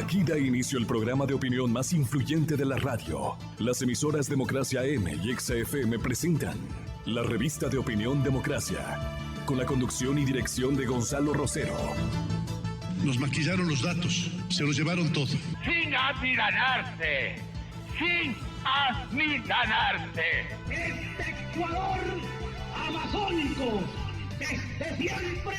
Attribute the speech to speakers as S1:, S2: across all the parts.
S1: Aquí da inicio el programa de opinión más influyente de la radio. Las emisoras Democracia M y XFM presentan la revista de opinión Democracia, con la conducción y dirección de Gonzalo Rosero.
S2: Nos maquillaron los datos, se los llevaron todo.
S3: Sin amilanarse, sin amilanarse.
S4: Este Ecuador amazónico, desde siempre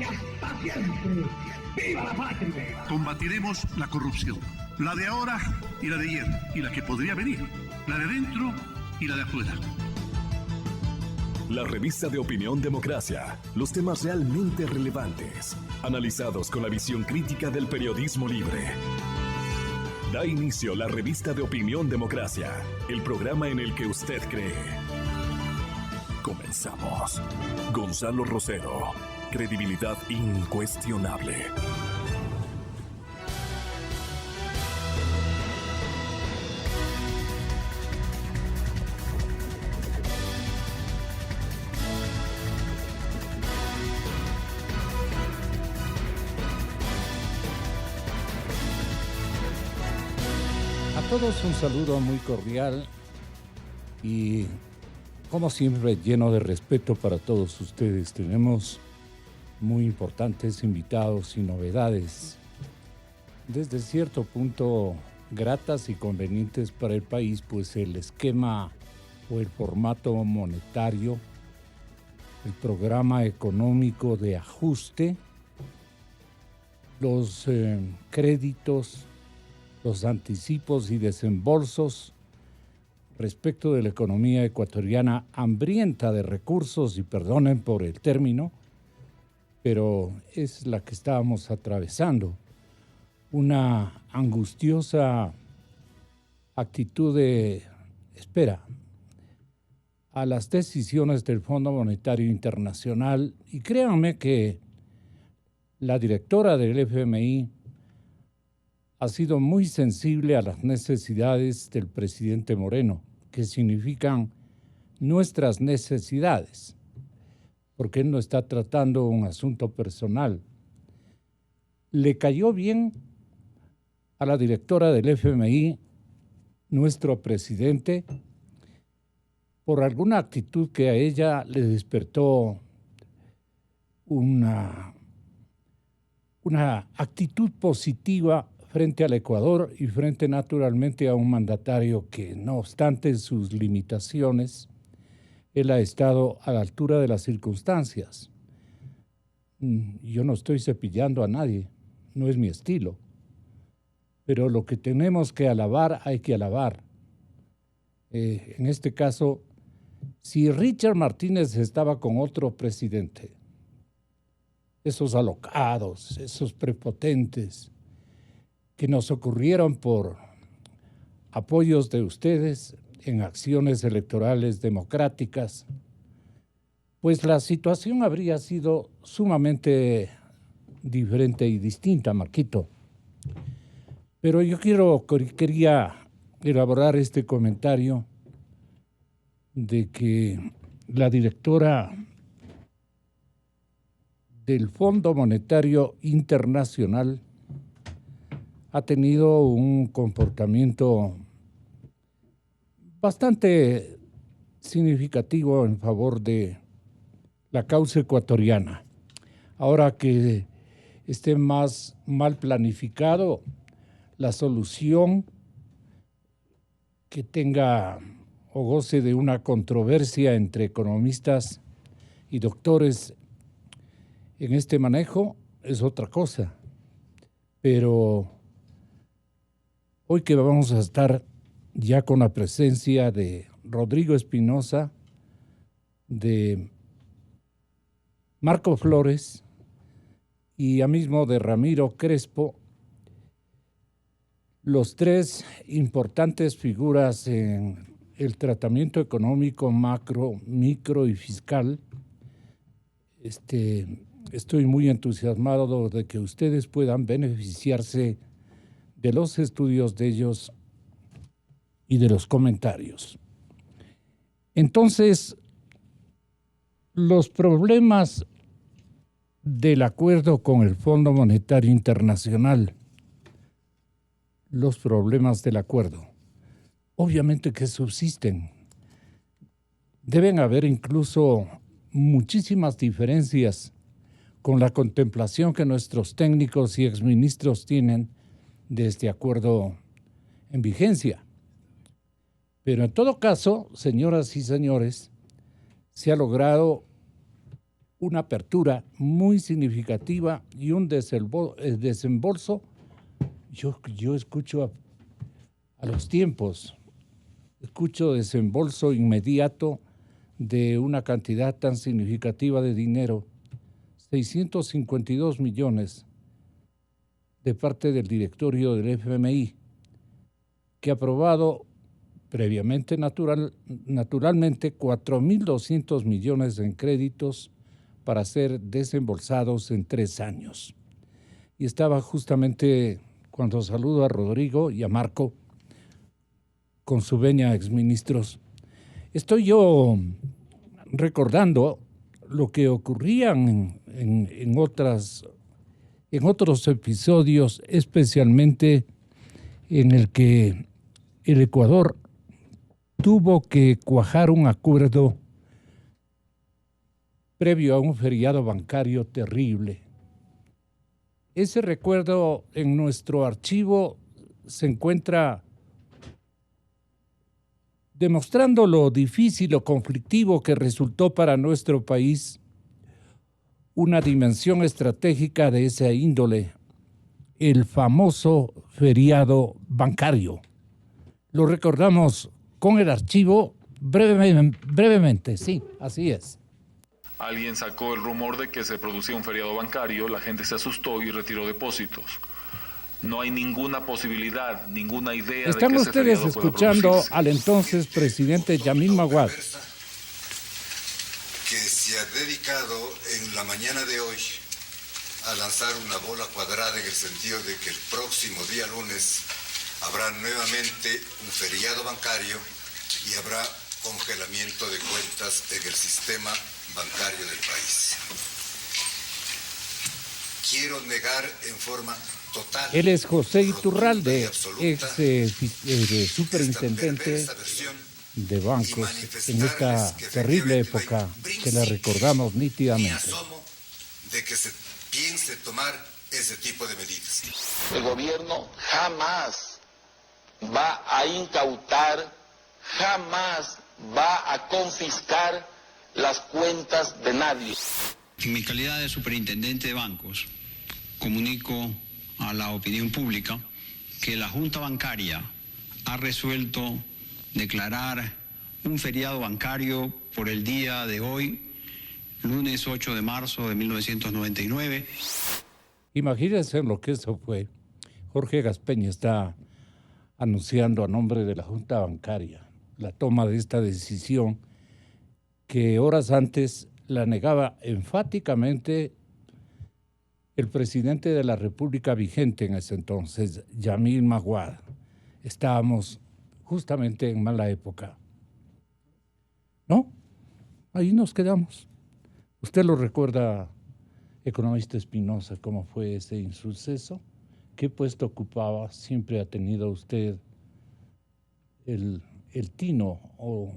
S4: y hasta siempre. ¡Viva la patria!
S2: Combatiremos la corrupción, la de ahora y la de ayer, y la que podría venir, la de dentro y la de afuera.
S1: La revista de opinión Democracia, los temas realmente relevantes, analizados con la visión crítica del periodismo libre. Da inicio la revista de opinión Democracia, el programa en el que usted cree. Comenzamos. Gonzalo Rosero, credibilidad incuestionable.
S5: A todos un saludo muy cordial y, como siempre, lleno de respeto para todos ustedes. Tenemos muy importantes invitados y novedades, desde cierto punto gratas y convenientes para el país, pues el esquema o el formato monetario, el programa económico de ajuste, los créditos, los anticipos y desembolsos respecto de la economía ecuatoriana hambrienta de recursos, y perdonen por el término, pero es la que estábamos atravesando. Una angustiosa actitud de espera a las decisiones del Fondo Monetario Internacional, y créanme que la directora del FMI ha sido muy sensible a las necesidades del presidente Moreno, que significan nuestras necesidades, porque él no está tratando un asunto personal. Le cayó bien a la directora del FMI, nuestro presidente, por alguna actitud que a ella le despertó una actitud positiva frente al Ecuador y frente naturalmente a un mandatario que, no obstante sus limitaciones, él ha estado a la altura de las circunstancias. Yo no estoy cepillando a nadie, no es mi estilo, pero lo que tenemos que alabar hay que alabar. En este caso, si Richard Martínez estaba con otro presidente, esos alocados, esos prepotentes, que nos ocurrieron por apoyos de ustedes en acciones electorales democráticas, pues la situación habría sido sumamente diferente y distinta, Marquito. Pero yo quería elaborar este comentario de que la directora del Fondo Monetario Internacional ha tenido un comportamiento bastante significativo en favor de la causa ecuatoriana. Ahora que esté más mal planificado, la solución que tenga o goce de una controversia entre economistas y doctores en este manejo es otra cosa. Pero hoy que vamos a estar ya con la presencia de Rodrigo Espinosa, de Marco Flores y ya mismo de Ramiro Crespo, los tres importantes figuras en el tratamiento económico macro, micro y fiscal. Estoy muy entusiasmado de que ustedes puedan beneficiarse de los estudios de ellos y de los comentarios. Entonces, los problemas del acuerdo con el Fondo Monetario Internacional los problemas del acuerdo. Obviamente que subsisten. Deben haber incluso muchísimas diferencias con la contemplación que nuestros técnicos y exministros tienen de este acuerdo en vigencia. Pero en todo caso, señoras y señores, se ha logrado una apertura muy significativa y un desembolso. Yo escucho a los tiempos, escucho desembolso inmediato de una cantidad tan significativa de dinero, 652 millones de parte del directorio del FMI, que ha aprobado previamente naturalmente 4.200 millones en créditos para ser desembolsados en 3 años. Y estaba justamente cuando saludo a Rodrigo y a Marco, con su venia exministros, estoy yo recordando lo que ocurría en otros episodios, especialmente en el que el Ecuador tuvo que cuajar un acuerdo previo a un feriado bancario terrible. Ese recuerdo en nuestro archivo se encuentra demostrando lo difícil o conflictivo que resultó para nuestro país una dimensión estratégica de esa índole, el famoso feriado bancario. Lo recordamos con el archivo brevemente, sí, así es.
S6: Alguien sacó el rumor de que se producía un feriado bancario, la gente se asustó y retiró depósitos. No hay ninguna posibilidad, ninguna idea
S5: Están
S6: de que ese
S5: ustedes
S6: feriado pueda
S5: escuchando
S6: producirse.
S5: al entonces presidente Yamil Maguad.
S7: Que se ha dedicado en la mañana de hoy a lanzar una bola cuadrada en el sentido de que el próximo día lunes habrá nuevamente un feriado bancario y habrá congelamiento de cuentas en el sistema bancario del país. Quiero negar en forma total.
S5: Él es José Iturralde, ex superintendente de bancos en esta terrible época que la recordamos nítidamente.
S7: Asomo de que se piense tomar ese tipo de medidas.
S8: El gobierno jamás va a incautar, jamás va a confiscar las cuentas de nadie.
S9: En mi calidad de superintendente de bancos, comunico a la opinión pública que la Junta Bancaria ha resuelto declarar un feriado bancario por el día de hoy, lunes 8 de marzo de 1999.
S5: Imagínense lo que eso fue. Jorge Gaspeña está anunciando a nombre de la Junta Bancaria la toma de esta decisión que horas antes la negaba enfáticamente el presidente de la República vigente en ese entonces, Yamil Maguad. Estábamos justamente en mala época. ¿No? Ahí nos quedamos. ¿Usted lo recuerda, economista Espinosa, cómo fue ese insuceso? ¿Qué puesto ocupaba? ¿Siempre ha tenido usted el tino o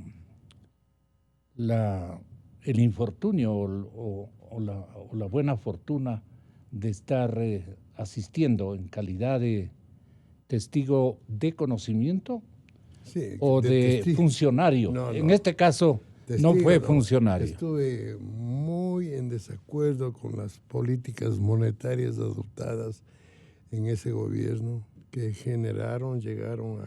S5: el infortunio o la buena fortuna de estar asistiendo en calidad de testigo de conocimiento?
S10: Sí,
S5: o de funcionario? No. En este caso testigo, no fue funcionario.
S10: Estuve muy en desacuerdo con las políticas monetarias adoptadas en ese gobierno que llegaron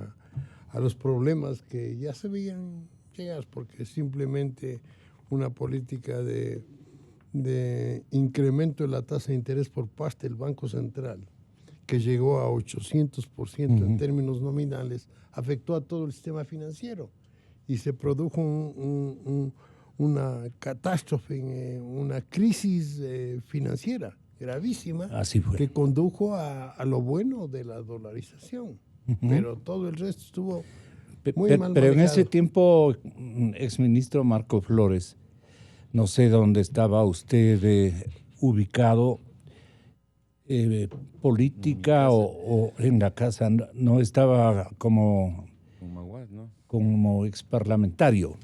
S10: a los problemas que ya se veían llegar, porque simplemente una política de incremento de la tasa de interés por parte del Banco Central, que llegó a 800% en términos nominales, afectó a todo el sistema financiero y se produjo una catástrofe, una crisis financiera gravísima.
S5: Así fue.
S10: Que condujo a lo bueno de la dolarización, pero todo el resto estuvo muy mal manejado.
S5: Pero en ese tiempo, exministro Marco Flores, no sé dónde estaba usted ubicado. política o en la casa, no estaba como,
S11: Maguad, ¿no?
S5: como exparlamentario.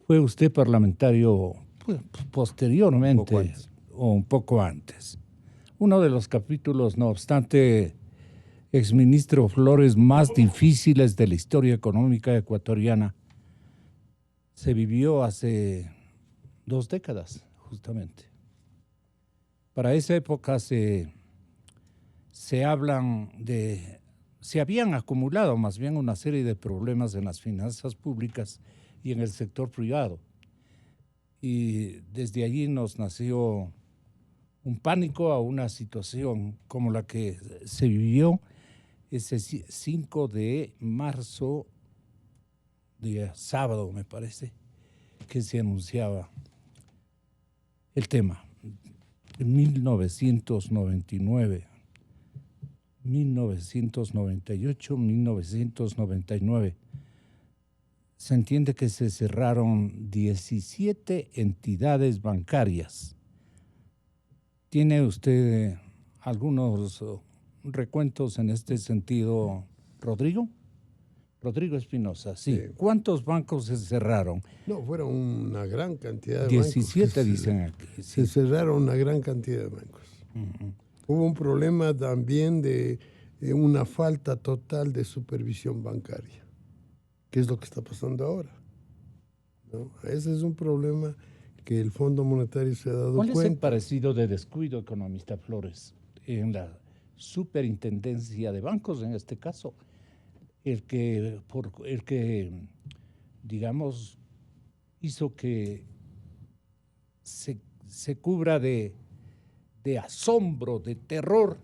S5: ¿Fue usted parlamentario posteriormente o un poco antes? Uno de los capítulos, no obstante, exministro Flores, más difíciles de la historia económica ecuatoriana se vivió hace 2 décadas, justamente. Para esa época se habían acumulado más bien una serie de problemas en las finanzas públicas y en el sector privado. Y desde allí nos nació un pánico a una situación como la que se vivió ese 5 de marzo, día sábado me parece, que se anunciaba el tema. En 1999, 1998, 1999, se entiende que se cerraron 17 entidades bancarias. ¿Tiene usted algunos recuentos en este sentido, Rodrigo? Rodrigo Espinosa, sí. ¿Cuántos bancos se cerraron?
S10: No, fueron una gran cantidad de
S5: 17
S10: bancos.
S5: dicen aquí. Sí.
S10: Se cerraron una gran cantidad de bancos. Hubo un problema también de una falta total de supervisión bancaria, que es lo que está pasando ahora, ¿no? Ese es un problema que el Fondo Monetario se ha dado cuenta.
S5: ¿Cuál es el parecido de descuido, economista Flores, en la superintendencia de bancos, en este caso? El que digamos, hizo que se cubra de asombro, de terror,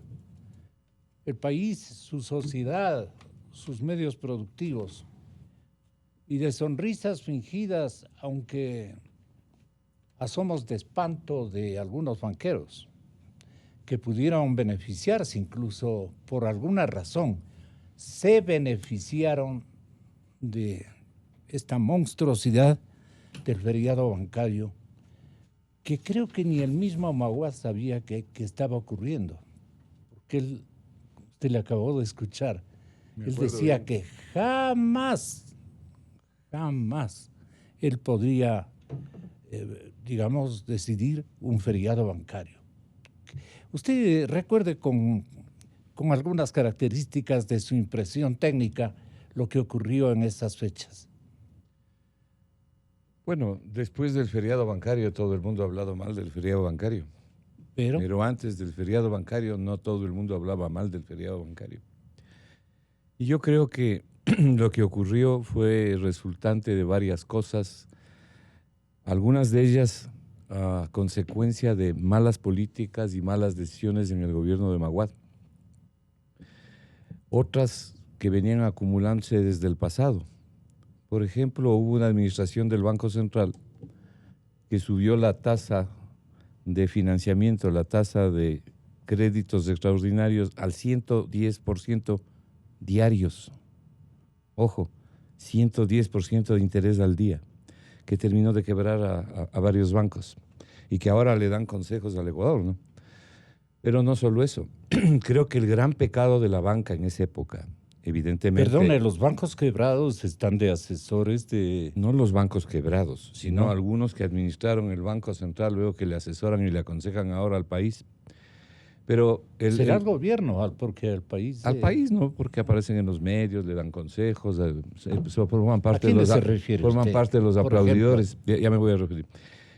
S5: el país, su sociedad, sus medios productivos, y de sonrisas fingidas, aunque asomos de espanto de algunos banqueros que pudieron beneficiarse incluso por alguna razón, se beneficiaron de esta monstruosidad del feriado bancario, que creo que ni el mismo Maguad sabía que estaba ocurriendo, porque usted le acabó de escuchar, él decía que jamás él podría, digamos, decidir un feriado bancario. Usted recuerde con algunas características de su impresión técnica lo que ocurrió en esas fechas.
S11: Bueno, después del feriado bancario todo el mundo ha hablado mal del feriado bancario. Pero antes del feriado bancario no todo el mundo hablaba mal del feriado bancario. Y yo creo que lo que ocurrió fue resultante de varias cosas, algunas de ellas a consecuencia de malas políticas y malas decisiones en el gobierno de Maguad. Otras que venían acumulándose desde el pasado. Por ejemplo, hubo una administración del Banco Central que subió la tasa de financiamiento, la tasa de créditos extraordinarios al 110% diarios. Ojo, 110% de interés al día, que terminó de quebrar a varios bancos y que ahora le dan consejos al Ecuador, ¿no? Pero no solo eso. Creo que el gran pecado de la banca en esa época, evidentemente...
S5: Perdone, ¿los bancos quebrados están de asesores de...?
S11: No los bancos quebrados, sino algunos que administraron el Banco Central, luego que le asesoran y le aconsejan ahora al país. Pero
S5: ¿será el gobierno? Porque el país...
S11: Al país no, porque aparecen en los medios, le dan consejos, forman parte
S5: ¿A quiénes se refiere
S11: forman
S5: usted?
S11: parte de los aplaudidores. Ya me voy a referir.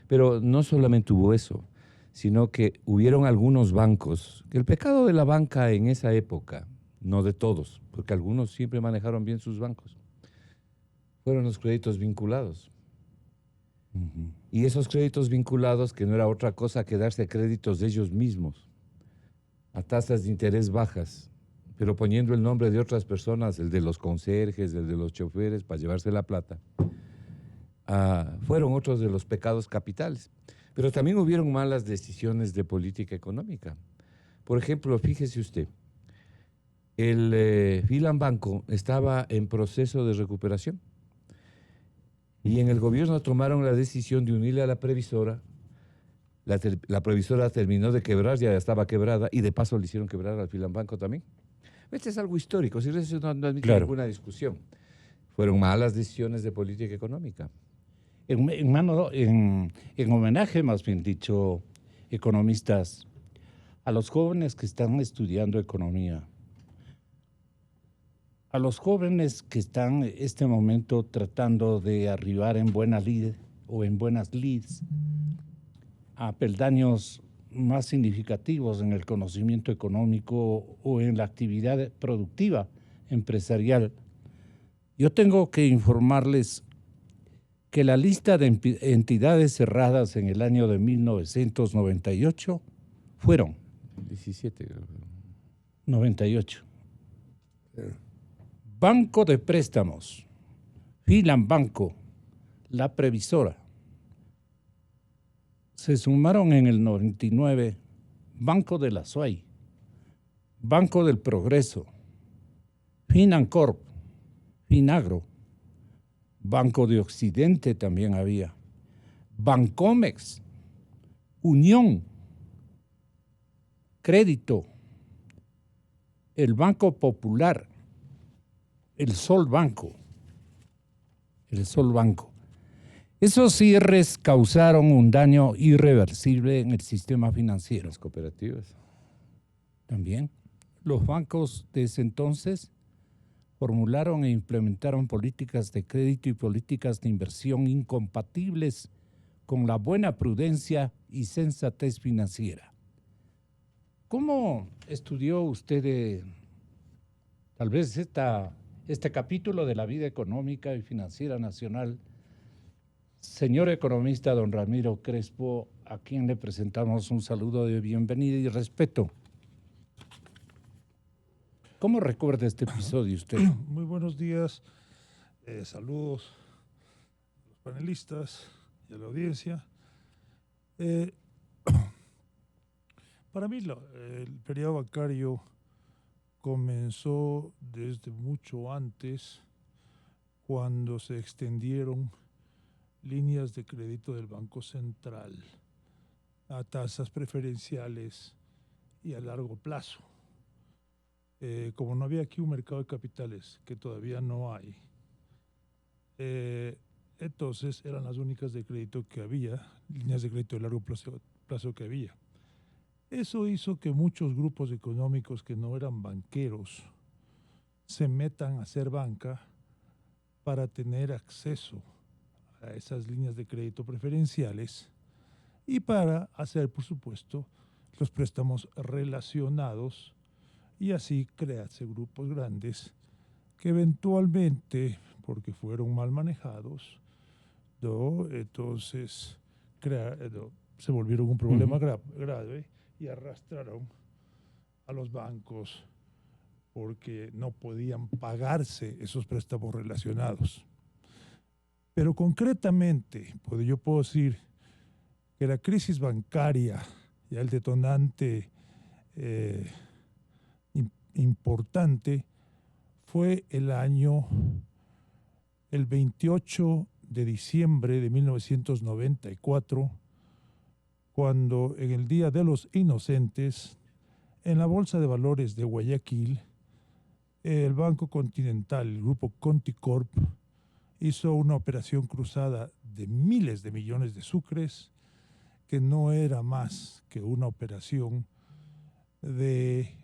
S11: Pero no solamente hubo eso, sino que hubieron algunos bancos, que el pecado de la banca en esa época, no de todos, porque algunos siempre manejaron bien sus bancos, fueron los créditos vinculados. Y esos créditos vinculados, que no era otra cosa que darse créditos de ellos mismos, a tasas de interés bajas, pero poniendo el nombre de otras personas, el de los conserjes, el de los choferes, para llevarse la plata, fueron otros de los pecados capitales. Pero también hubieron malas decisiones de política económica. Por ejemplo, fíjese usted, el Filan Banco estaba en proceso de recuperación y en el gobierno tomaron la decisión de unirle a la previsora La previsora terminó de quebrar, ya estaba quebrada, y de paso le hicieron quebrar al Filambanco también. Este es algo histórico, si eso no admite
S5: Claro.
S11: ninguna discusión. Fueron malas decisiones de política económica.
S5: En homenaje, más bien dicho, economistas, a los jóvenes que están estudiando economía, a los jóvenes que están en este momento tratando de arribar en buena lid o en buenas lids, a peldaños más significativos en el conocimiento económico o en la actividad productiva empresarial, yo tengo que informarles que la lista de entidades cerradas en el año de 1998 fueron
S11: 17.
S5: 98. Banco de Préstamos, Filambanco, La Previsora. Se sumaron en el 99 Banco de la SUAY, Banco del Progreso, Financorp, Finagro, Banco de Occidente también había, Bancomex, Unión, Crédito, el Banco Popular, el Sol Banco. Esos cierres causaron un daño irreversible en el sistema financiero.
S11: Las cooperativas.
S5: También los bancos de ese entonces formularon e implementaron políticas de crédito y políticas de inversión incompatibles con la buena prudencia y sensatez financiera. ¿Cómo estudió usted tal vez este capítulo de la vida económica y financiera nacional? Señor economista don Ramiro Crespo, a quien le presentamos un saludo de bienvenida y respeto. ¿Cómo recuerda este episodio usted?
S12: Muy buenos días, saludos a los panelistas y a la audiencia. Para mí el periodo bancario comenzó desde mucho antes, cuando se extendieron líneas de crédito del Banco Central a tasas preferenciales y a largo plazo. Como no había aquí un mercado de capitales, que todavía no hay, entonces eran las únicas de crédito que había, líneas de crédito de largo plazo que había. Eso hizo que muchos grupos económicos que no eran banqueros se metan a hacer banca para tener acceso a esas líneas de crédito preferenciales y para hacer, por supuesto, los préstamos relacionados y así crearse grupos grandes que eventualmente, porque fueron mal manejados, entonces se volvieron un problema grave y arrastraron a los bancos porque no podían pagarse esos préstamos relacionados. Pero concretamente, yo puedo decir que la crisis bancaria, ya el detonante importante, fue el 28 de diciembre de 1994, cuando en el Día de los Inocentes, en la Bolsa de Valores de Guayaquil, el Banco Continental, el grupo Conticorp, hizo una operación cruzada de miles de millones de sucres, que no era más que una operación de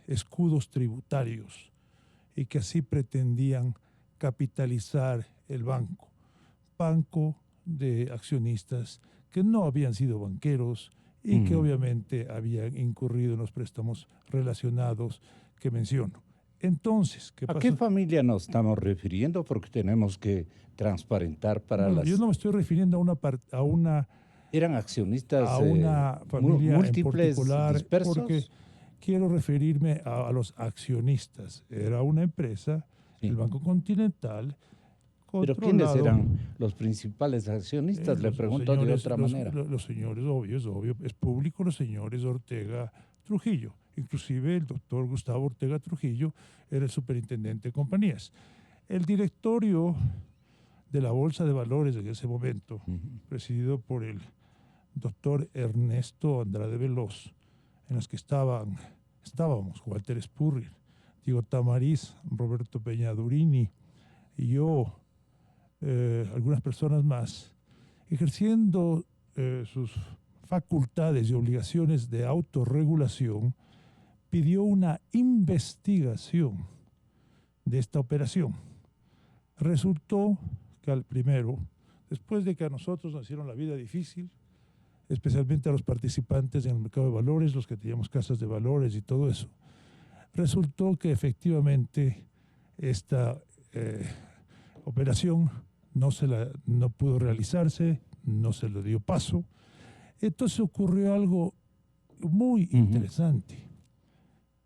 S12: escudos tributarios y que así pretendían capitalizar el banco de accionistas que no habían sido banqueros y que obviamente habían incurrido en los préstamos relacionados que menciono. Entonces,
S5: ¿A qué familia nos estamos refiriendo? Porque tenemos que transparentar para las...
S12: Yo no me estoy refiriendo a una
S5: ¿Eran accionistas
S12: a una familia
S5: múltiples,
S12: en particular,
S5: dispersos?
S12: Porque quiero referirme a los accionistas. Era una empresa, el Banco Continental.
S5: ¿Pero quiénes eran los principales accionistas? Le pregunto de otra manera.
S12: Los señores, obvio, es público, los señores Ortega Trujillo. Inclusive el doctor Gustavo Ortega Trujillo era el superintendente de compañías. El directorio de la Bolsa de Valores en ese momento, presidido por el doctor Ernesto Andrade Veloz, en los que estábamos Walter Spurrier, Diego Tamariz, Roberto Peñadurini y yo, algunas personas más, ejerciendo sus facultades y obligaciones de autorregulación, pidió una investigación de esta operación. Resultó que al primero, después de que a nosotros nos hicieron la vida difícil, especialmente a los participantes en el mercado de valores, los que teníamos casas de valores y todo eso, resultó que efectivamente esta operación no pudo realizarse, no se le dio paso. Entonces ocurrió algo muy interesante.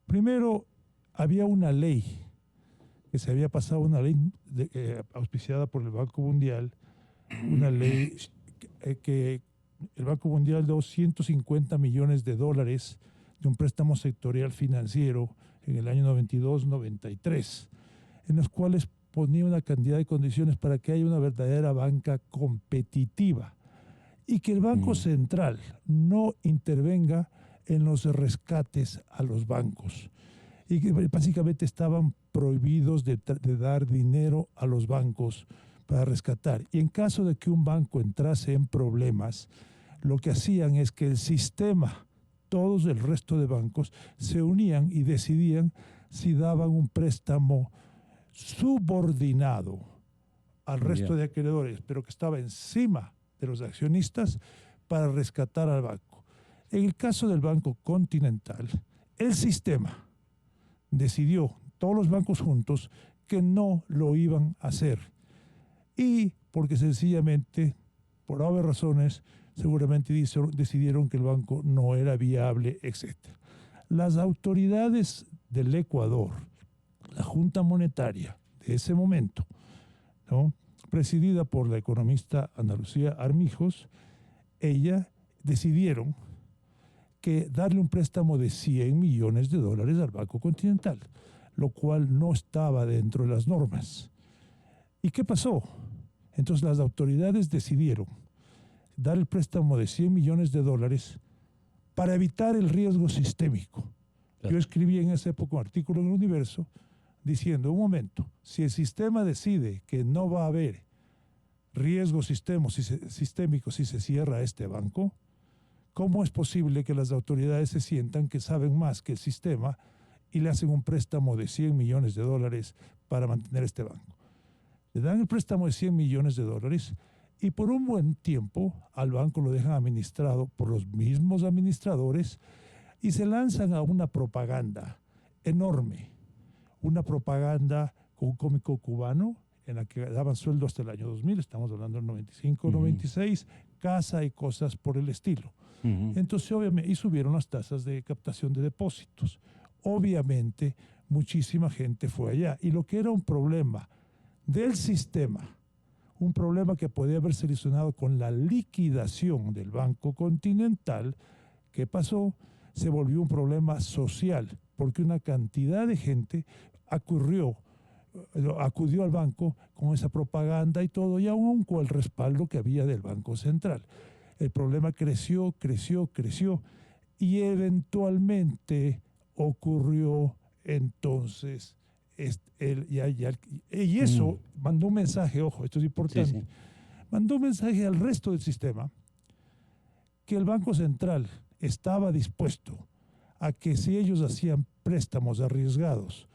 S12: Primero, había una ley que se había pasado, una ley auspiciada por el Banco Mundial, una ley que el Banco Mundial dio $150 millones de un préstamo sectorial financiero en el año 92-93, en los cuales ponía una cantidad de condiciones para que haya una verdadera banca competitiva y que el Banco Central no intervenga en los rescates a los bancos, y que básicamente estaban prohibidos de dar dinero a los bancos para rescatar. Y en caso de que un banco entrase en problemas, lo que hacían es que el sistema, todos el resto de bancos, se unían y decidían si daban un préstamo subordinado al resto de acreedores, pero que estaba encima de los accionistas, para rescatar al banco. En el caso del Banco Continental, el sistema decidió, todos los bancos juntos, que no lo iban a hacer. Y porque sencillamente, por obvias razones, seguramente decidieron que el banco no era viable, etc. Las autoridades del Ecuador, la Junta Monetaria de ese momento, ¿no?, presidida por la economista Ana Lucía Armijos, ella decidieron que darle un préstamo de $100 millones al Banco Continental, lo cual no estaba dentro de las normas. ¿Y qué pasó? Entonces las autoridades decidieron dar el préstamo de $100 millones para evitar el riesgo sistémico. Yo escribí en esa época un artículo en El Universo diciendo, un momento, si el sistema decide que no va a haber riesgo sistémico si se cierra este banco, ¿cómo es posible que las autoridades se sientan que saben más que el sistema y le hacen un préstamo de $100 millones para mantener este banco? Le dan el préstamo de $100 millones y por un buen tiempo al banco lo dejan administrado por los mismos administradores y se lanzan a una propaganda enorme, una propaganda con un cómico cubano en la que daban sueldo hasta el año 2000, estamos hablando del 95, 96, casa y cosas por el estilo. Entonces, obviamente, y subieron las tasas de captación de depósitos. Obviamente, muchísima gente fue allá. Y lo que era un problema del sistema, un problema que podía haber solucionado con la liquidación del Banco Continental, ¿qué pasó? Se volvió un problema social, porque una cantidad de gente acudió al banco con esa propaganda y todo, y aún con el respaldo que había del Banco Central. El problema creció y eventualmente ocurrió entonces y eso mandó un mensaje, ojo, esto es importante, mandó un mensaje al resto del sistema que el Banco Central estaba dispuesto a que si ellos hacían préstamos arriesgados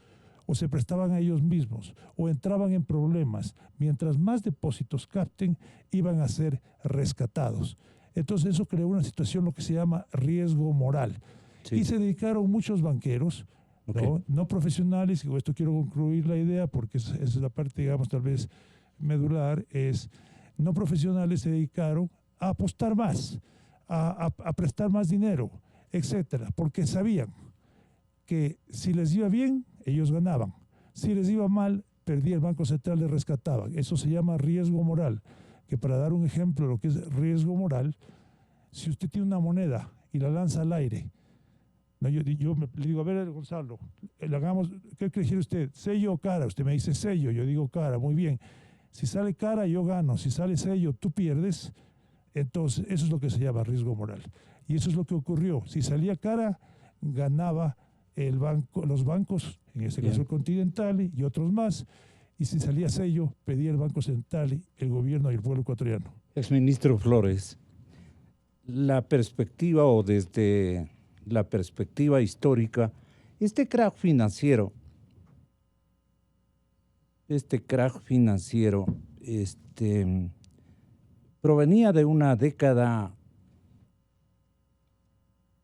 S12: o se prestaban a ellos mismos o entraban en problemas, mientras más depósitos capten, iban a ser rescatados. Entonces eso creó una situación, lo que se llama riesgo moral. Y se dedicaron muchos banqueros, no profesionales, y con esto quiero concluir la idea porque esa es la parte, digamos, tal vez medular, es no profesionales se dedicaron a apostar más, a prestar más dinero, etcétera, porque sabían que si les iba bien, ellos ganaban. Si les iba mal, perdía el Banco Central, les rescataban. Eso se llama riesgo moral, que para dar un ejemplo de lo que es riesgo moral, si usted tiene una moneda y la lanza al aire, no, yo le digo, a ver, Gonzalo, ¿qué quiere usted? ¿Sello o cara? Usted me dice sello, yo digo cara, muy bien. Si sale cara, yo gano. Si sale sello, tú pierdes. Entonces, eso es lo que se llama riesgo moral. Y eso es lo que ocurrió. Si salía cara, ganaba los bancos, en este caso el Continental y otros más, y si salía sello, pedía el Banco Central, el gobierno y el pueblo ecuatoriano.
S5: Exministro Flores, la perspectiva o desde la perspectiva histórica, este crack financiero, provenía de una década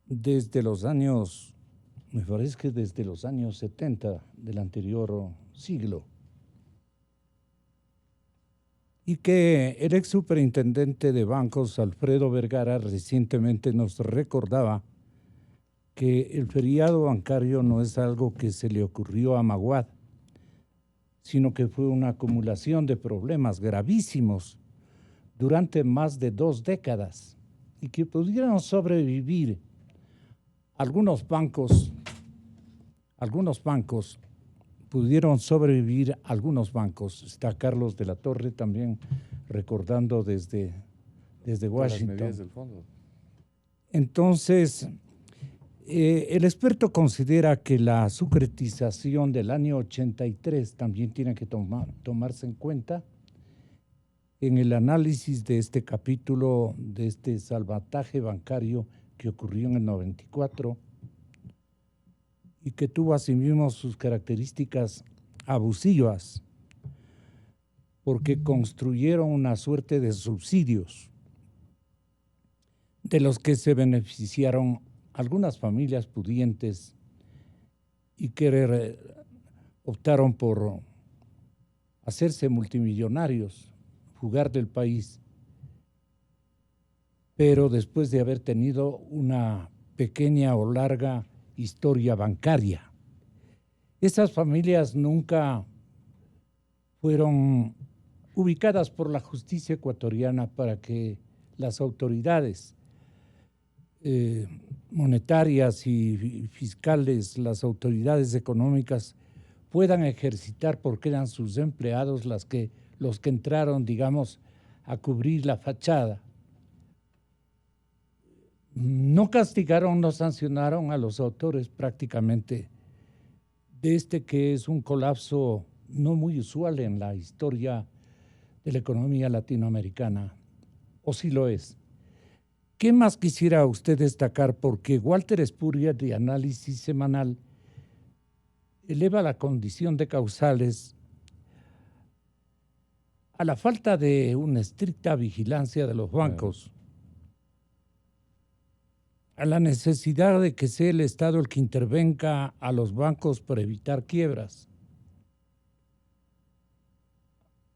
S5: desde los años, me parece que desde los años 70 del anterior siglo, y que el ex superintendente de bancos, Alfredo Vergara, recientemente nos recordaba que el feriado bancario no es algo que se le ocurrió a Maguad, sino que fue una acumulación de problemas gravísimos durante más de 2 décadas y que pudieron sobrevivir algunos bancos pudieron sobrevivir algunos bancos. Está Carlos de la Torre también recordando desde Washington. Las medidas del fondo. Entonces, el experto considera que la sucretización del año 83 también tiene que tomarse en cuenta en el análisis de este capítulo, de este salvataje bancario que ocurrió en el 94 y que tuvo asimismo sus características abusivas, porque construyeron una suerte de subsidios de los que se beneficiaron algunas familias pudientes y que optaron por hacerse multimillonarios, fugar del país, pero después de haber tenido una pequeña o larga historia bancaria. Esas familias nunca fueron ubicadas por la justicia ecuatoriana para que las autoridades monetarias y fiscales, las autoridades económicas, puedan ejercitar, porque eran sus empleados los que entraron, digamos, a cubrir la fachada. No castigaron, no sancionaron a los autores prácticamente de que es un colapso no muy usual en la historia de la economía latinoamericana, o sí lo es. ¿Qué más quisiera usted destacar? Porque Walter Spurrier, de Análisis Semanal, eleva la condición de causales a la falta de una estricta vigilancia de los bancos, a la necesidad de que sea el Estado el que intervenga a los bancos para evitar quiebras,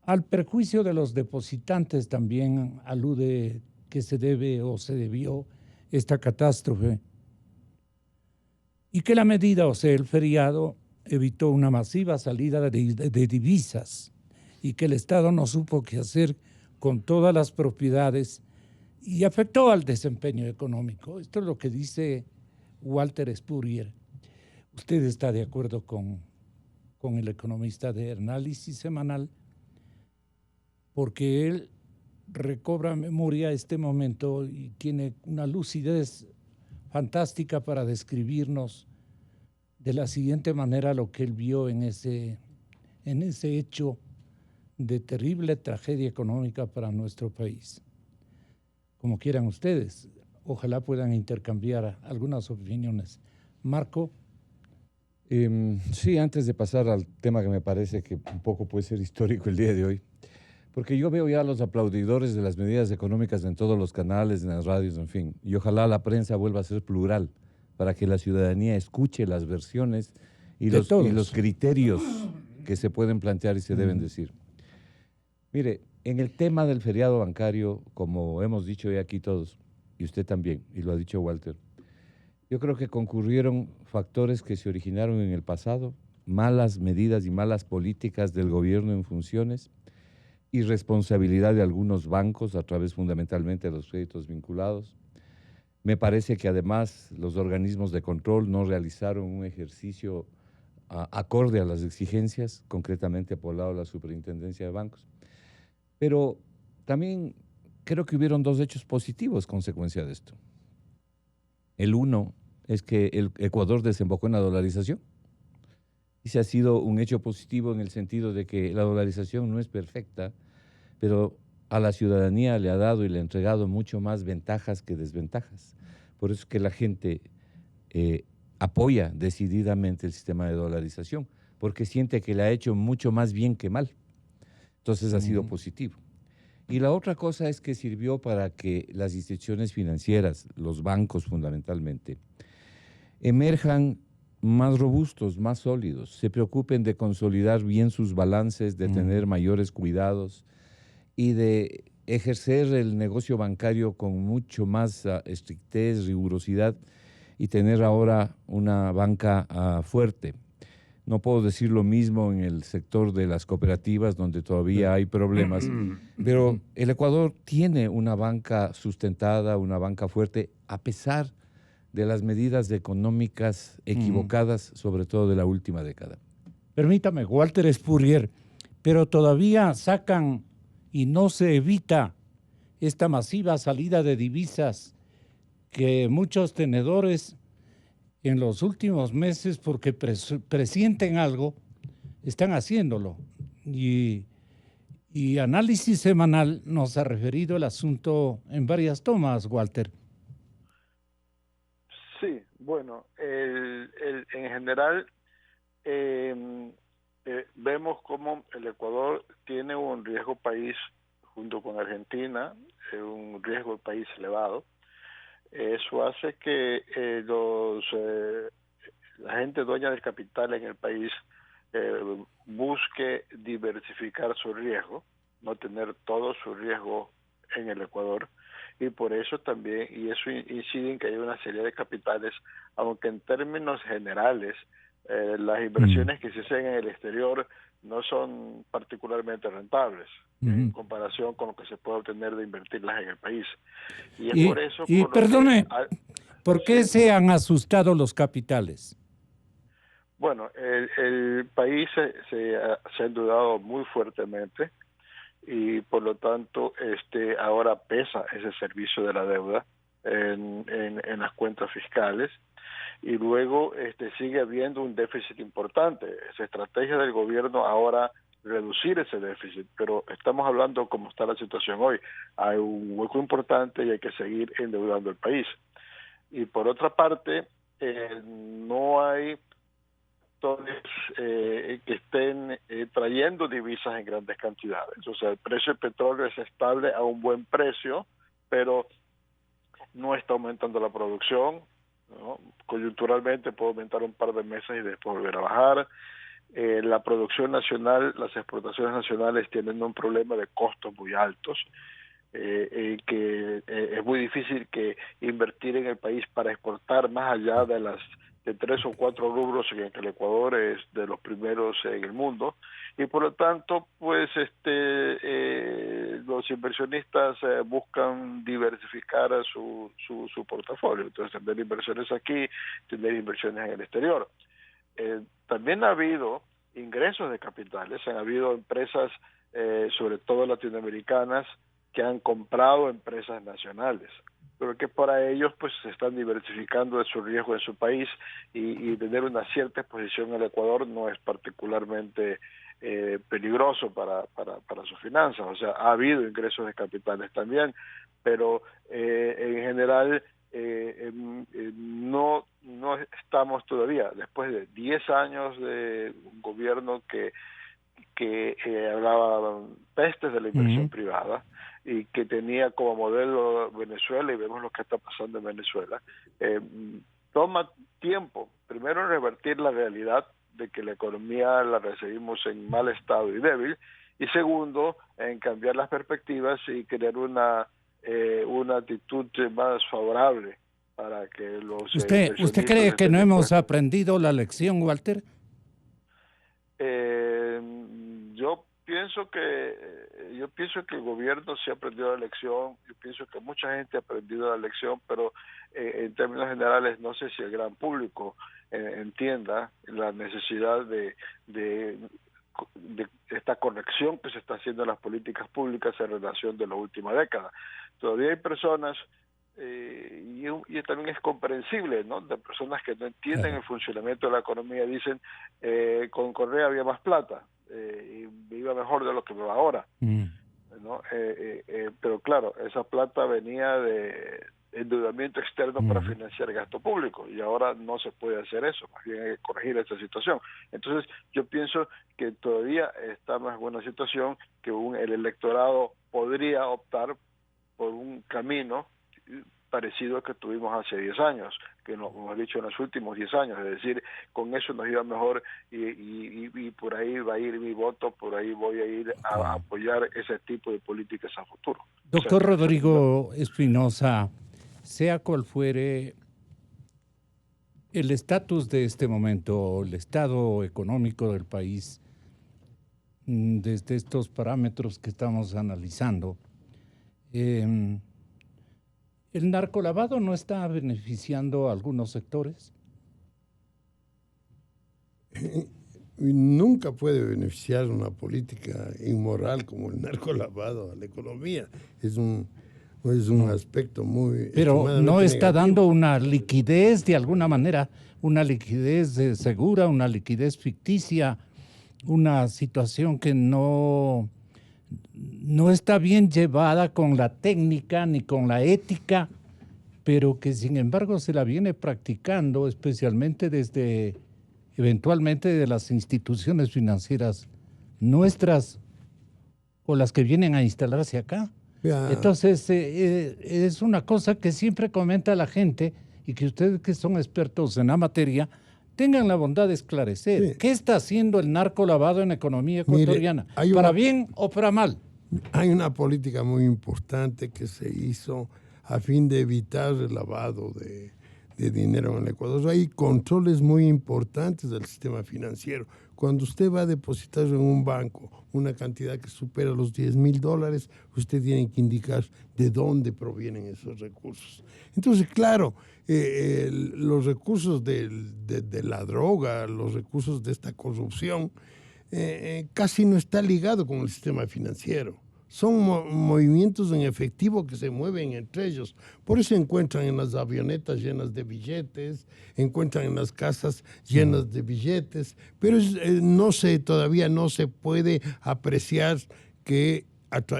S5: al perjuicio de los depositantes también alude que se debe o se debió esta catástrofe, y que la medida, o sea, el feriado, evitó una masiva salida de divisas y que el Estado no supo qué hacer con todas las propiedades y afectó al desempeño económico. Esto es lo que dice Walter Spurrier. ¿Usted está de acuerdo con el economista de Análisis Semanal? Porque él recobra memoria este momento y tiene una lucidez fantástica para describirnos de la siguiente manera lo que él vio en ese hecho de terrible tragedia económica para nuestro país. Como quieran ustedes, ojalá puedan intercambiar algunas opiniones. Marco.
S11: Sí, antes de pasar al tema que me parece que un poco puede ser histórico el día de hoy, porque yo veo ya a los aplaudidores de las medidas económicas en todos los canales, en las radios, en fin, y ojalá la prensa vuelva a ser plural para que la ciudadanía escuche las versiones y los criterios que se pueden plantear y se deben decir. Mire, en el tema del feriado bancario, como hemos dicho ya aquí todos, y usted también, y lo ha dicho Walter, yo creo que concurrieron factores que se originaron en el pasado, malas medidas y malas políticas del gobierno en funciones, irresponsabilidad de algunos bancos a través fundamentalmente de los créditos vinculados. Me parece que además los organismos de control no realizaron un ejercicio acorde a las exigencias, concretamente por el lado de la Superintendencia de Bancos. Pero también creo que hubieron dos hechos positivos consecuencia de esto. El uno es que el Ecuador desembocó en la dolarización. Y se ha sido un hecho positivo en el sentido de que la dolarización no es perfecta, pero a la ciudadanía le ha dado y le ha entregado mucho más ventajas que desventajas. Por eso es que la gente apoya decididamente el sistema de dolarización, porque siente que le ha hecho mucho más bien que mal. Entonces ha sido positivo. Y la otra cosa es que sirvió para que las instituciones financieras, los bancos fundamentalmente, emerjan más robustos, más sólidos, se preocupen de consolidar bien sus balances, de tener mayores cuidados y de ejercer el negocio bancario con mucho más estrictez, rigurosidad y tener ahora una banca fuerte. No puedo decir lo mismo en el sector de las cooperativas, donde todavía hay problemas, pero el Ecuador tiene una banca sustentada, una banca fuerte, a pesar de las medidas económicas equivocadas, sobre todo de la última década.
S5: Permítame, Walter Spurrier, pero todavía sacan y no se evita esta masiva salida de divisas que muchos tenedores en los últimos meses, porque presienten algo, están haciéndolo. Y Análisis Semanal nos ha referido el asunto en varias tomas, Walter.
S13: Sí, bueno, en general vemos cómo el Ecuador tiene un riesgo país junto con Argentina, un riesgo país elevado. Eso hace que la gente dueña del capital en el país busque diversificar su riesgo, no tener todo su riesgo en el Ecuador, y por eso también, y eso incide en que hay una serie de capitales, aunque en términos generales las inversiones que se hacen en el exterior no son particularmente rentables en comparación con lo que se puede obtener de invertirlas en el país. Y es por eso...
S5: Y perdone, ¿por qué se han asustado los capitales?
S13: Bueno, el país se ha endeudado muy fuertemente y por lo tanto ahora pesa ese servicio de la deuda en las cuentas fiscales, y luego sigue habiendo un déficit importante. Es estrategia del gobierno ahora reducir ese déficit, pero estamos hablando como está la situación hoy. Hay un hueco importante y hay que seguir endeudando el país. Y por otra parte, no hay que estén trayendo divisas en grandes cantidades. O sea, el precio del petróleo es estable a un buen precio, pero no está aumentando la producción, ¿no? Coyunturalmente puede aumentar un par de meses y después volver a bajar. La producción nacional, las exportaciones nacionales tienen un problema de costos muy altos, que es muy difícil que invertir en el país para exportar más allá de 3 o 4 rubros en que el Ecuador es de los primeros en el mundo, y por lo tanto pues los inversionistas buscan diversificar su portafolio, entonces tener inversiones aquí, tener inversiones en el exterior. También ha habido ingresos de capitales, han habido empresas sobre todo latinoamericanas que han comprado empresas nacionales, pero que para ellos pues se están diversificando de su riesgo en su país, y tener una cierta exposición al Ecuador no es particularmente peligroso para sus finanzas. O sea, ha habido ingresos de capitales también, pero en general no estamos todavía, después de 10 años de un gobierno que hablaba pestes de la inversión privada y que tenía como modelo Venezuela, y vemos lo que está pasando en Venezuela. Toma tiempo, primero, en revertir la realidad de que la economía la recibimos en mal estado y débil, y segundo, en cambiar las perspectivas y crear una actitud más favorable para que los...
S5: ¿Usted cree que no hemos aprendido la lección, Walter?
S13: Yo pienso que el gobierno sí ha aprendido la lección. Yo pienso que mucha gente ha aprendido la lección, pero en términos generales no sé si el gran público entienda la necesidad de esta corrección que se está haciendo en las políticas públicas en relación de la última década. Todavía hay personas, y también es comprensible, ¿no?, de personas que no entienden el funcionamiento de la economía, dicen, con Correa había más plata, y me iba mejor de lo que me va ahora. ¿No? Pero claro, esa plata venía de endeudamiento externo para financiar gasto público, y ahora no se puede hacer eso, más bien hay que corregir esa situación. Entonces yo pienso que todavía está más buena situación, que el electorado podría optar por un camino parecido al que tuvimos hace 10 años, que nos hemos dicho en los últimos 10 años, es decir, con eso nos iba mejor, y por ahí va a ir mi voto, por ahí voy a ir a apoyar ese tipo de políticas a futuro.
S5: Doctor Rodrigo Espinosa, sea cual fuere el estatus de este momento, el estado económico del país, desde estos parámetros que estamos analizando, ¿el narcolavado no está beneficiando a algunos sectores?
S10: Nunca puede beneficiar una política inmoral como el narcolavado a la economía. Es un aspecto muy...
S5: Pero no está dando una liquidez de alguna manera, una liquidez segura, una liquidez ficticia, una situación que no está bien llevada con la técnica ni con la ética, pero que sin embargo se la viene practicando, especialmente eventualmente de las instituciones financieras nuestras o las que vienen a instalarse acá. Entonces, es una cosa que siempre comenta la gente, y que ustedes, que son expertos en la materia, tengan la bondad de esclarecer. ¿Qué está haciendo el narcolavado en la economía ecuatoriana?
S10: Mire,
S5: ¿Para bien o para mal?
S10: Hay una política muy importante que se hizo a fin de evitar el lavado de dinero en el Ecuador. Hay controles muy importantes del sistema financiero. Cuando usted va a depositar en un banco una cantidad que supera los $10,000, usted tiene que indicar de dónde provienen esos recursos. Entonces, claro, los recursos de la droga, los recursos de esta corrupción, casi no está ligado con el sistema financiero. Son movimientos en efectivo que se mueven entre ellos. Por eso encuentran en las avionetas llenas de billetes, encuentran en las casas llenas de billetes, pero todavía no se puede apreciar que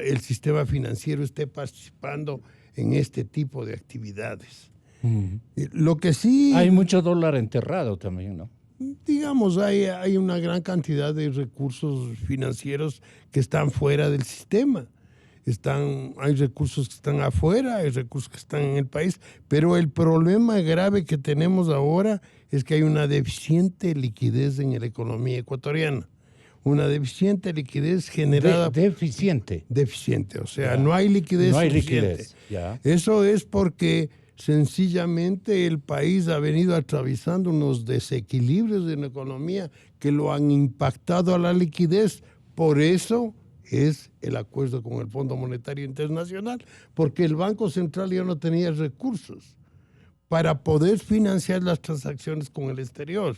S10: el sistema financiero esté participando en este tipo de actividades. Lo que sí...
S5: Hay mucho dólar enterrado también, ¿no?
S10: Digamos, hay una gran cantidad de recursos financieros que están fuera del sistema. Hay recursos que están afuera, hay recursos que están en el país, pero el problema grave que tenemos ahora es que hay una deficiente liquidez en la economía ecuatoriana. Una deficiente liquidez generada...
S5: Deficiente,
S10: o sea, no hay liquidez suficiente. Eso es porque... sencillamente el país ha venido atravesando unos desequilibrios en la economía que lo han impactado a la liquidez. Por eso es el acuerdo con el Fondo Monetario Internacional, porque el Banco Central ya no tenía recursos para poder financiar las transacciones con el exterior.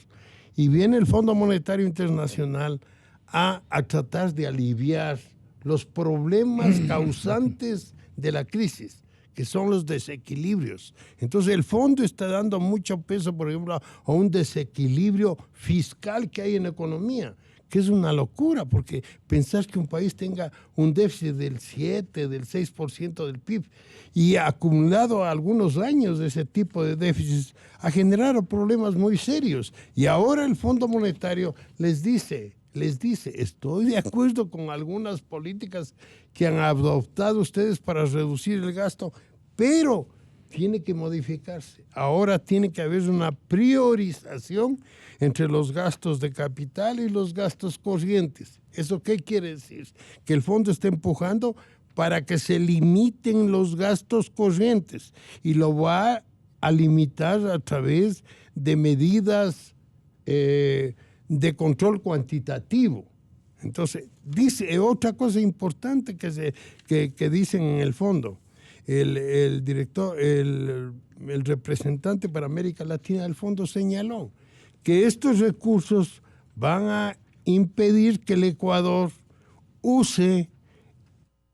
S10: Y viene el Fondo Monetario Internacional a tratar de aliviar los problemas causantes de la crisis, que son los desequilibrios. Entonces el fondo está dando mucho peso, por ejemplo, a un desequilibrio fiscal que hay en la economía, que es una locura, porque pensar que un país tenga un déficit del 7, del 6% del PIB, y acumulado algunos años de ese tipo de déficits, ha generado problemas muy serios. Y ahora el Fondo Monetario les dice, estoy de acuerdo con algunas políticas que han adoptado ustedes para reducir el gasto, pero tiene que modificarse. Ahora tiene que haber una priorización entre los gastos de capital y los gastos corrientes. ¿Eso qué quiere decir? Que el fondo está empujando para que se limiten los gastos corrientes, y lo va a limitar a través de medidas de control cuantitativo. Entonces, dice otra cosa importante que dicen en el fondo. El representante para América Latina del fondo señaló que estos recursos van a impedir que el Ecuador use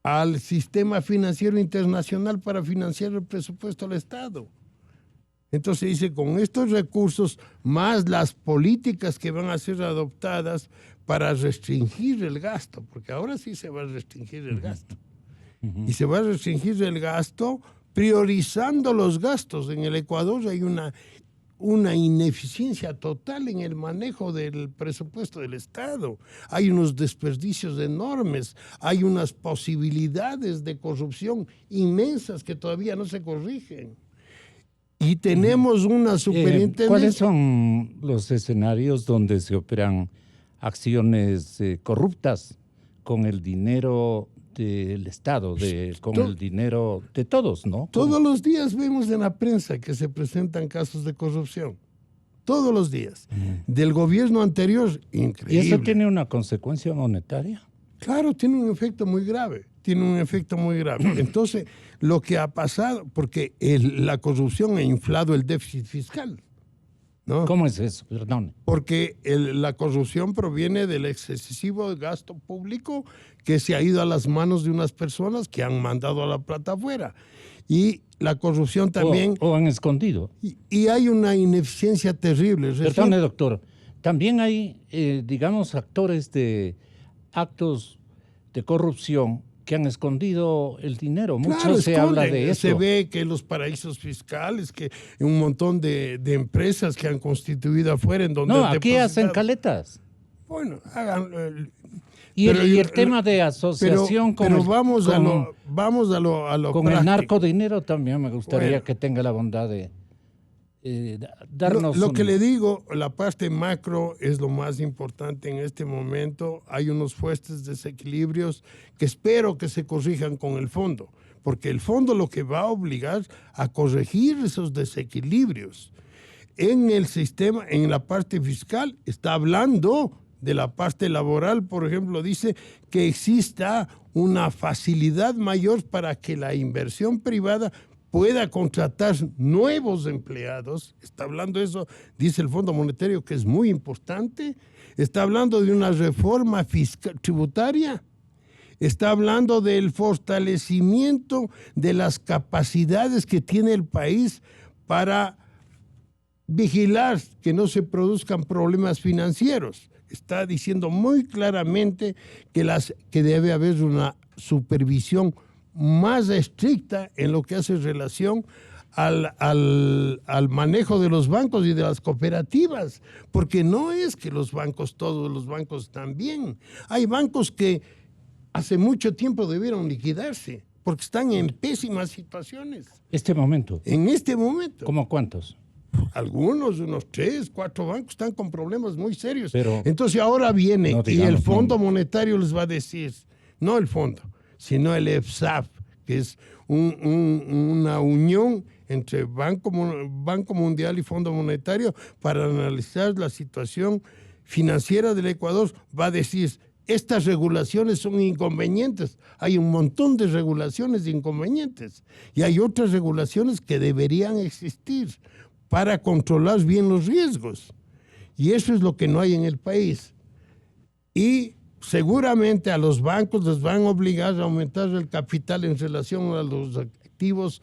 S10: al sistema financiero internacional para financiar el presupuesto del Estado. Entonces dice, con estos recursos, más las políticas que van a ser adoptadas para restringir el gasto, porque ahora sí se va a restringir el gasto. Y se va a restringir el gasto priorizando los gastos. En el Ecuador hay una ineficiencia total en el manejo del presupuesto del Estado. Hay unos desperdicios enormes, hay unas posibilidades de corrupción inmensas que todavía no se corrigen. Y tenemos una superintendencia.
S5: ¿Cuáles son los escenarios donde se operan acciones corruptas con el dinero del Estado, con el dinero de todos, ¿no?
S10: Todos los días vemos en la prensa que se presentan casos de corrupción. Todos los días. Del gobierno anterior, increíble.
S5: ¿Y eso tiene una consecuencia monetaria?
S10: Claro, tiene un efecto muy grave. Entonces, lo que ha pasado, porque la corrupción ha inflado el déficit fiscal, ¿no?
S5: ¿Cómo es eso? Perdón.
S10: Porque la corrupción proviene del excesivo gasto público que se ha ido a las manos de unas personas que han mandado a la plata afuera. Y la corrupción también...
S5: O han escondido.
S10: Y hay una ineficiencia terrible.
S5: Perdone, doctor. También hay, digamos, actores de actos de corrupción que han escondido el dinero. Mucho se habla de eso.
S10: Se ve que los paraísos fiscales, que un montón de empresas que han constituido afuera en donde...
S5: No, aquí hacen caletas.
S10: Bueno, hagan...
S5: Y el tema de asociación con el narcodinero también me gustaría que tenga la bondad de darnos...
S10: Lo que le digo, la parte macro es lo más importante en este momento. Hay unos fuertes desequilibrios que espero que se corrijan con el fondo, porque el fondo lo que va a obligar a corregir esos desequilibrios. En el sistema, en la parte fiscal, está hablando de la parte laboral, por ejemplo, dice que exista una facilidad mayor para que la inversión privada pueda contratar nuevos empleados. Está hablando de eso, dice el Fondo Monetario, que es muy importante. Está hablando de una reforma fiscal, tributaria. Está hablando del fortalecimiento de las capacidades que tiene el país para vigilar que no se produzcan problemas financieros. Está diciendo muy claramente que debe haber una supervisión más estricta en lo que hace relación al manejo de los bancos y de las cooperativas, porque no es que todos los bancos están bien. Hay bancos que hace mucho tiempo debieron liquidarse porque están en pésimas situaciones.
S5: En
S10: este momento.
S5: ¿Cómo cuántos?
S10: Algunos, unos 3, 4 bancos están con problemas muy serios. Entonces ahora viene y el Fondo Monetario les va a decir, no el fondo, sino el EFSAF, que es una unión entre Banco Mundial y Fondo Monetario para analizar la situación financiera del Ecuador, va a decir, estas regulaciones son inconvenientes. Hay un montón de regulaciones inconvenientes y hay otras regulaciones que deberían existir para controlar bien los riesgos. Y eso es lo que no hay en el país. Y seguramente a los bancos les van a obligar a aumentar el capital en relación a los activos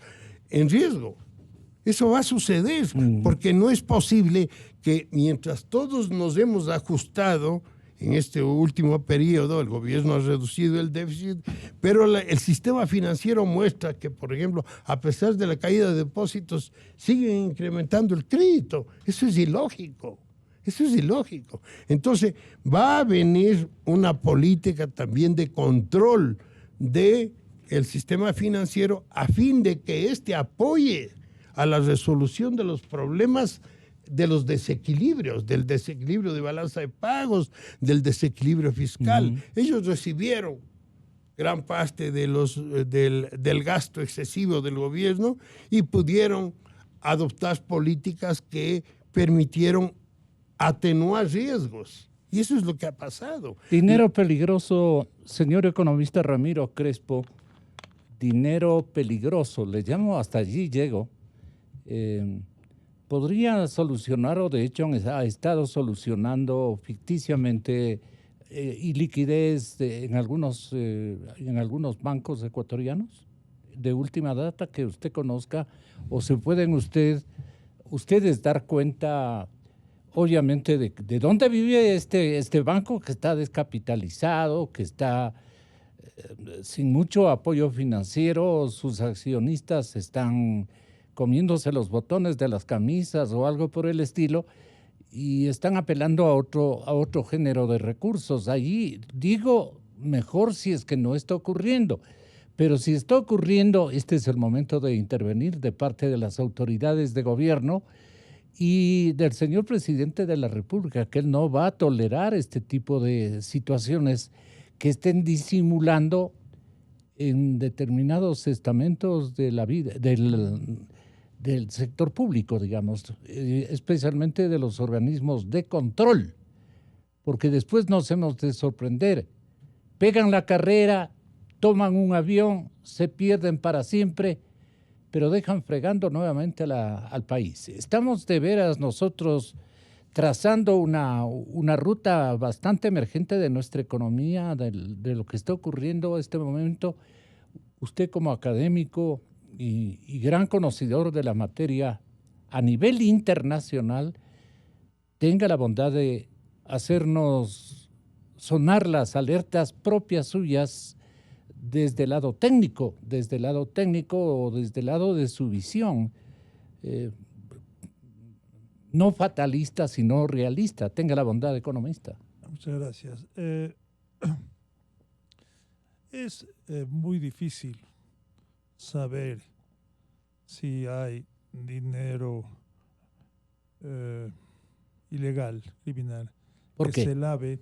S10: en riesgo. Eso va a suceder, porque no es posible que mientras todos nos hemos ajustado en este último periodo, el gobierno ha reducido el déficit, pero el sistema financiero muestra que, por ejemplo, a pesar de la caída de depósitos, siguen incrementando el crédito. Eso es ilógico. Entonces, va a venir una política también de control del sistema financiero a fin de que éste apoye a la resolución de los problemas de los desequilibrios, del desequilibrio de balanza de pagos, del desequilibrio fiscal. Ellos recibieron gran parte del gasto excesivo del gobierno y pudieron adoptar políticas que permitieron atenuar riesgos. Y eso es lo que ha pasado.
S5: Dinero peligroso, señor economista Ramiro Crespo, dinero peligroso, le llamo, hasta allí llego. ¿Podría solucionar, o de hecho ha estado solucionando ficticiamente, y liquidez en algunos bancos ecuatorianos de última data que usted conozca, o se pueden ustedes dar cuenta, obviamente, de dónde vive este banco que está descapitalizado, que está sin mucho apoyo financiero, sus accionistas están comiéndose los botones de las camisas o algo por el estilo, y están apelando a otro género de recursos. Allí digo, mejor si es que no está ocurriendo. Pero si está ocurriendo, este es el momento de intervenir de parte de las autoridades de gobierno y del señor presidente de la República, que él no va a tolerar este tipo de situaciones que estén disimulando en determinados estamentos de la vida, del sector público, digamos, especialmente de los organismos de control, porque después nos hemos de sorprender. Pegan la carrera, toman un avión, se pierden para siempre, pero dejan fregando nuevamente al país. Estamos de veras nosotros trazando una ruta bastante emergente de nuestra economía, de lo que está ocurriendo en este momento. Usted como académico y gran conocedor de la materia a nivel internacional, tenga la bondad de hacernos sonar las alertas propias suyas desde el lado técnico o desde el lado de su visión, no fatalista, sino realista. Tenga la bondad de economista.
S12: Muchas gracias. Es muy difícil saber si hay dinero ilegal, criminal, que se lave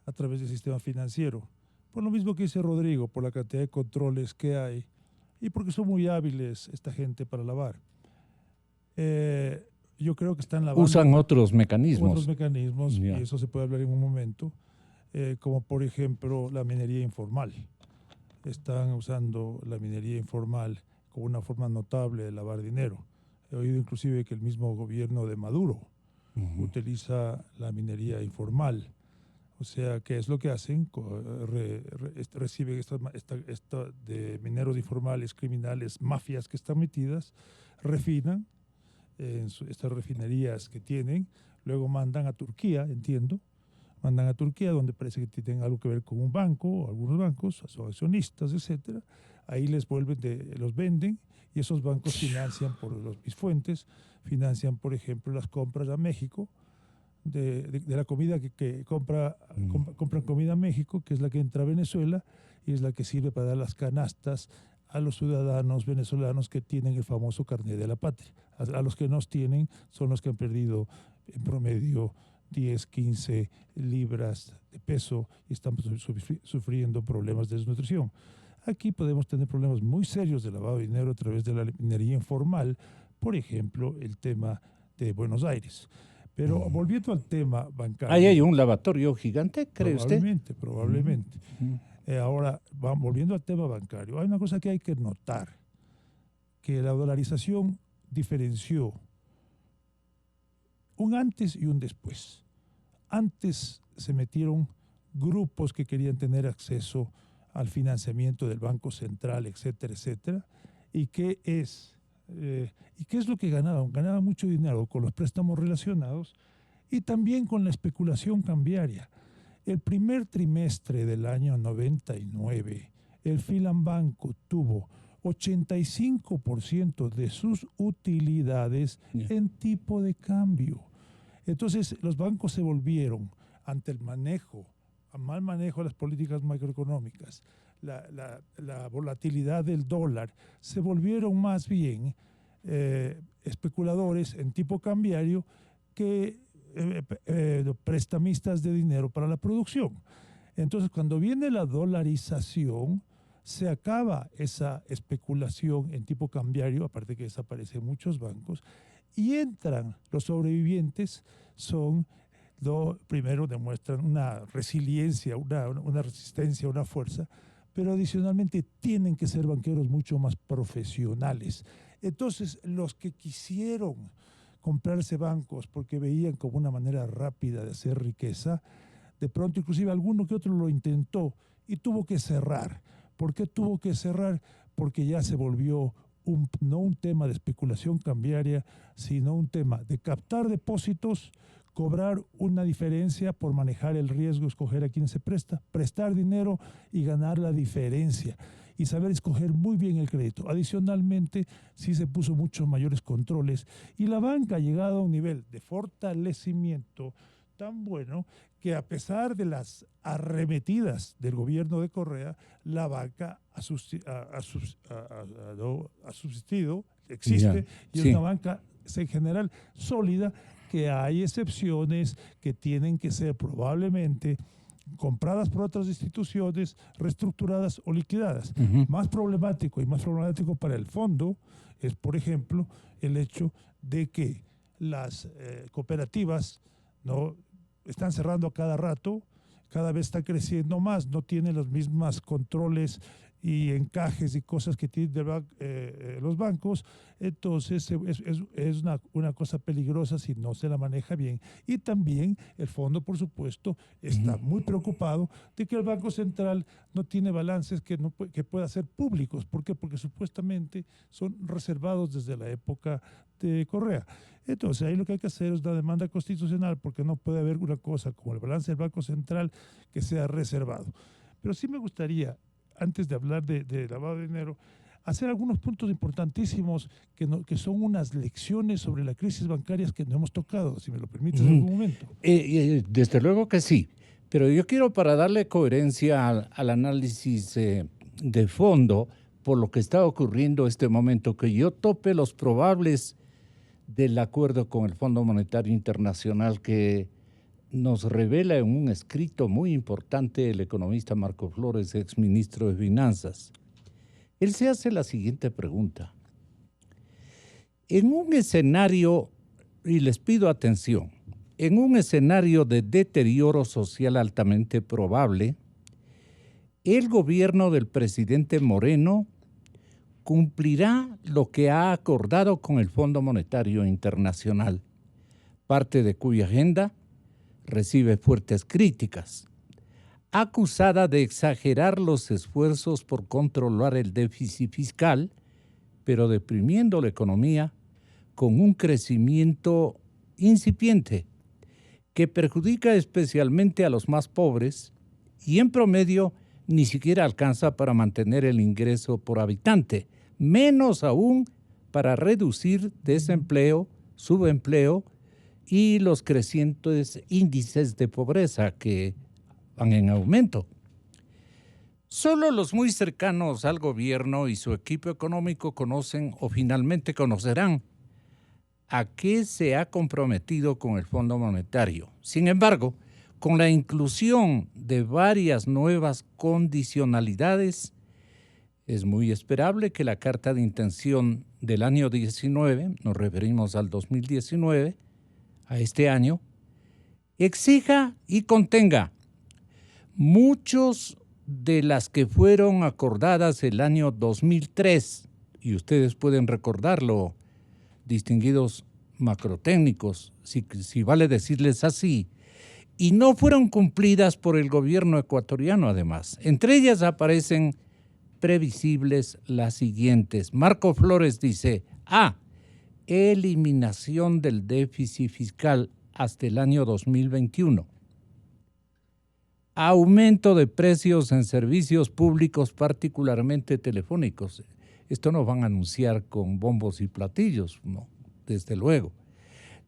S12: a través del sistema financiero. Por lo mismo que dice Rodrigo, por la cantidad de controles que hay y porque son muy hábiles esta gente para lavar. Yo creo que están lavando.
S5: Usan otros mecanismos.
S12: Otros mecanismos, y eso se puede hablar en un momento, como por ejemplo la minería informal. Están usando la minería informal como una forma notable de lavar dinero. He oído inclusive que el mismo gobierno de Maduro utiliza la minería informal. O sea, ¿qué es lo que hacen? Reciben de mineros informales, criminales, mafias que están metidas, refinan en estas refinerías que tienen, luego mandan a Turquía, entiendo, mandan a Turquía, donde parece que tienen algo que ver con un banco, o algunos bancos, son accionistas, etcétera. Ahí los venden, y esos bancos financian, mis fuentes, financian, por ejemplo, las compras a México, de la comida que compran comida a México, que es la que entra a Venezuela, y es la que sirve para dar las canastas a los ciudadanos venezolanos que tienen el famoso carnet de la patria. A los que no tienen son los que han perdido en promedio 10, 15 libras de peso y están sufriendo problemas de desnutrición. Aquí podemos tener problemas muy serios de lavado de dinero a través de la minería informal, por ejemplo, el tema de Buenos Aires. Pero volviendo al tema bancario.
S5: ¿Ahí hay un lavatorio gigante, cree usted?
S12: Probablemente. Ahora, volviendo al tema bancario, hay una cosa que hay que notar, que la dolarización diferenció un antes y un después. Antes se metieron grupos que querían tener acceso al financiamiento del Banco Central, etcétera, etcétera. ¿Y qué es lo que ganaban? Ganaban mucho dinero con los préstamos relacionados y también con la especulación cambiaria. El primer trimestre del año 99, el Filambanco tuvo 85% de sus utilidades en tipo de cambio. Entonces, los bancos se volvieron, ante el mal manejo de las políticas macroeconómicas, la volatilidad del dólar, se volvieron más bien especuladores en tipo cambiario que prestamistas de dinero para la producción. Entonces, cuando viene la dolarización, se acaba esa especulación en tipo cambiario, aparte que desaparecen muchos bancos, y entran los sobrevivientes, primero demuestran una resiliencia, una resistencia, una fuerza, pero adicionalmente tienen que ser banqueros mucho más profesionales. Entonces, los que quisieron comprarse bancos porque veían como una manera rápida de hacer riqueza, de pronto inclusive alguno que otro lo intentó y tuvo que cerrar. ¿Por qué tuvo que cerrar? Porque ya se volvió no un tema de especulación cambiaria, sino un tema de captar depósitos, cobrar una diferencia por manejar el riesgo, escoger a quién se presta, prestar dinero y ganar la diferencia y saber escoger muy bien el crédito. Adicionalmente, sí se puso muchos mayores controles y la banca ha llegado a un nivel de fortalecimiento tan bueno que a pesar de las arremetidas del gobierno de Correa, la banca ha subsistido, existe, y es una banca en general sólida, que hay excepciones que tienen que ser probablemente compradas por otras instituciones, reestructuradas o liquidadas. Más problemático para el fondo es, por ejemplo, el hecho de que las cooperativas no están cerrando a cada rato, cada vez está creciendo más, no tienen los mismos controles y encajes y cosas que tienen los bancos, entonces es una cosa peligrosa si no se la maneja bien. Y también el fondo, por supuesto, está muy preocupado de que el Banco Central no tiene balances que pueda ser públicos. ¿Por qué? Porque supuestamente son reservados desde la época de Correa. Entonces ahí lo que hay que hacer es una demanda constitucional, porque no puede haber una cosa como el balance del Banco Central que sea reservado. Pero sí me gustaría, antes de hablar de lavado de dinero, hacer algunos puntos importantísimos que son unas lecciones sobre la crisis bancaria que no hemos tocado, si me lo permites en algún momento.
S5: Desde luego que sí, pero yo quiero, para darle coherencia al análisis de fondo por lo que está ocurriendo en este momento, que yo tope los probables del acuerdo con el Fondo Monetario Internacional que nos revela en un escrito muy importante el economista Marco Flores, exministro de Finanzas. Él se hace la siguiente pregunta. En un escenario, y les pido atención, en un escenario de deterioro social altamente probable, el gobierno del presidente Moreno cumplirá lo que ha acordado con el Fondo Monetario Internacional, parte de cuya agenda recibe fuertes críticas, acusada de exagerar los esfuerzos por controlar el déficit fiscal, pero deprimiendo la economía con un crecimiento incipiente que perjudica especialmente a los más pobres y en promedio ni siquiera alcanza para mantener el ingreso por habitante, menos aún para reducir desempleo, subempleo y los crecientes índices de pobreza que van en aumento. Solo los muy cercanos al gobierno y su equipo económico conocen o finalmente conocerán a qué se ha comprometido con el Fondo Monetario. Sin embargo, con la inclusión de varias nuevas condicionalidades, es muy esperable que la carta de intención del año 19, nos referimos al 2019, a este año, exija y contenga muchos de las que fueron acordadas el año 2003, y ustedes pueden recordarlo, distinguidos macrotécnicos, si vale decirles así, y no fueron cumplidas por el gobierno ecuatoriano además. Entre ellas aparecen previsibles las siguientes. Marco Flores dice: eliminación del déficit fiscal hasta el año 2021. Aumento de precios en servicios públicos, particularmente telefónicos. Esto no van a anunciar con bombos y platillos, no, desde luego.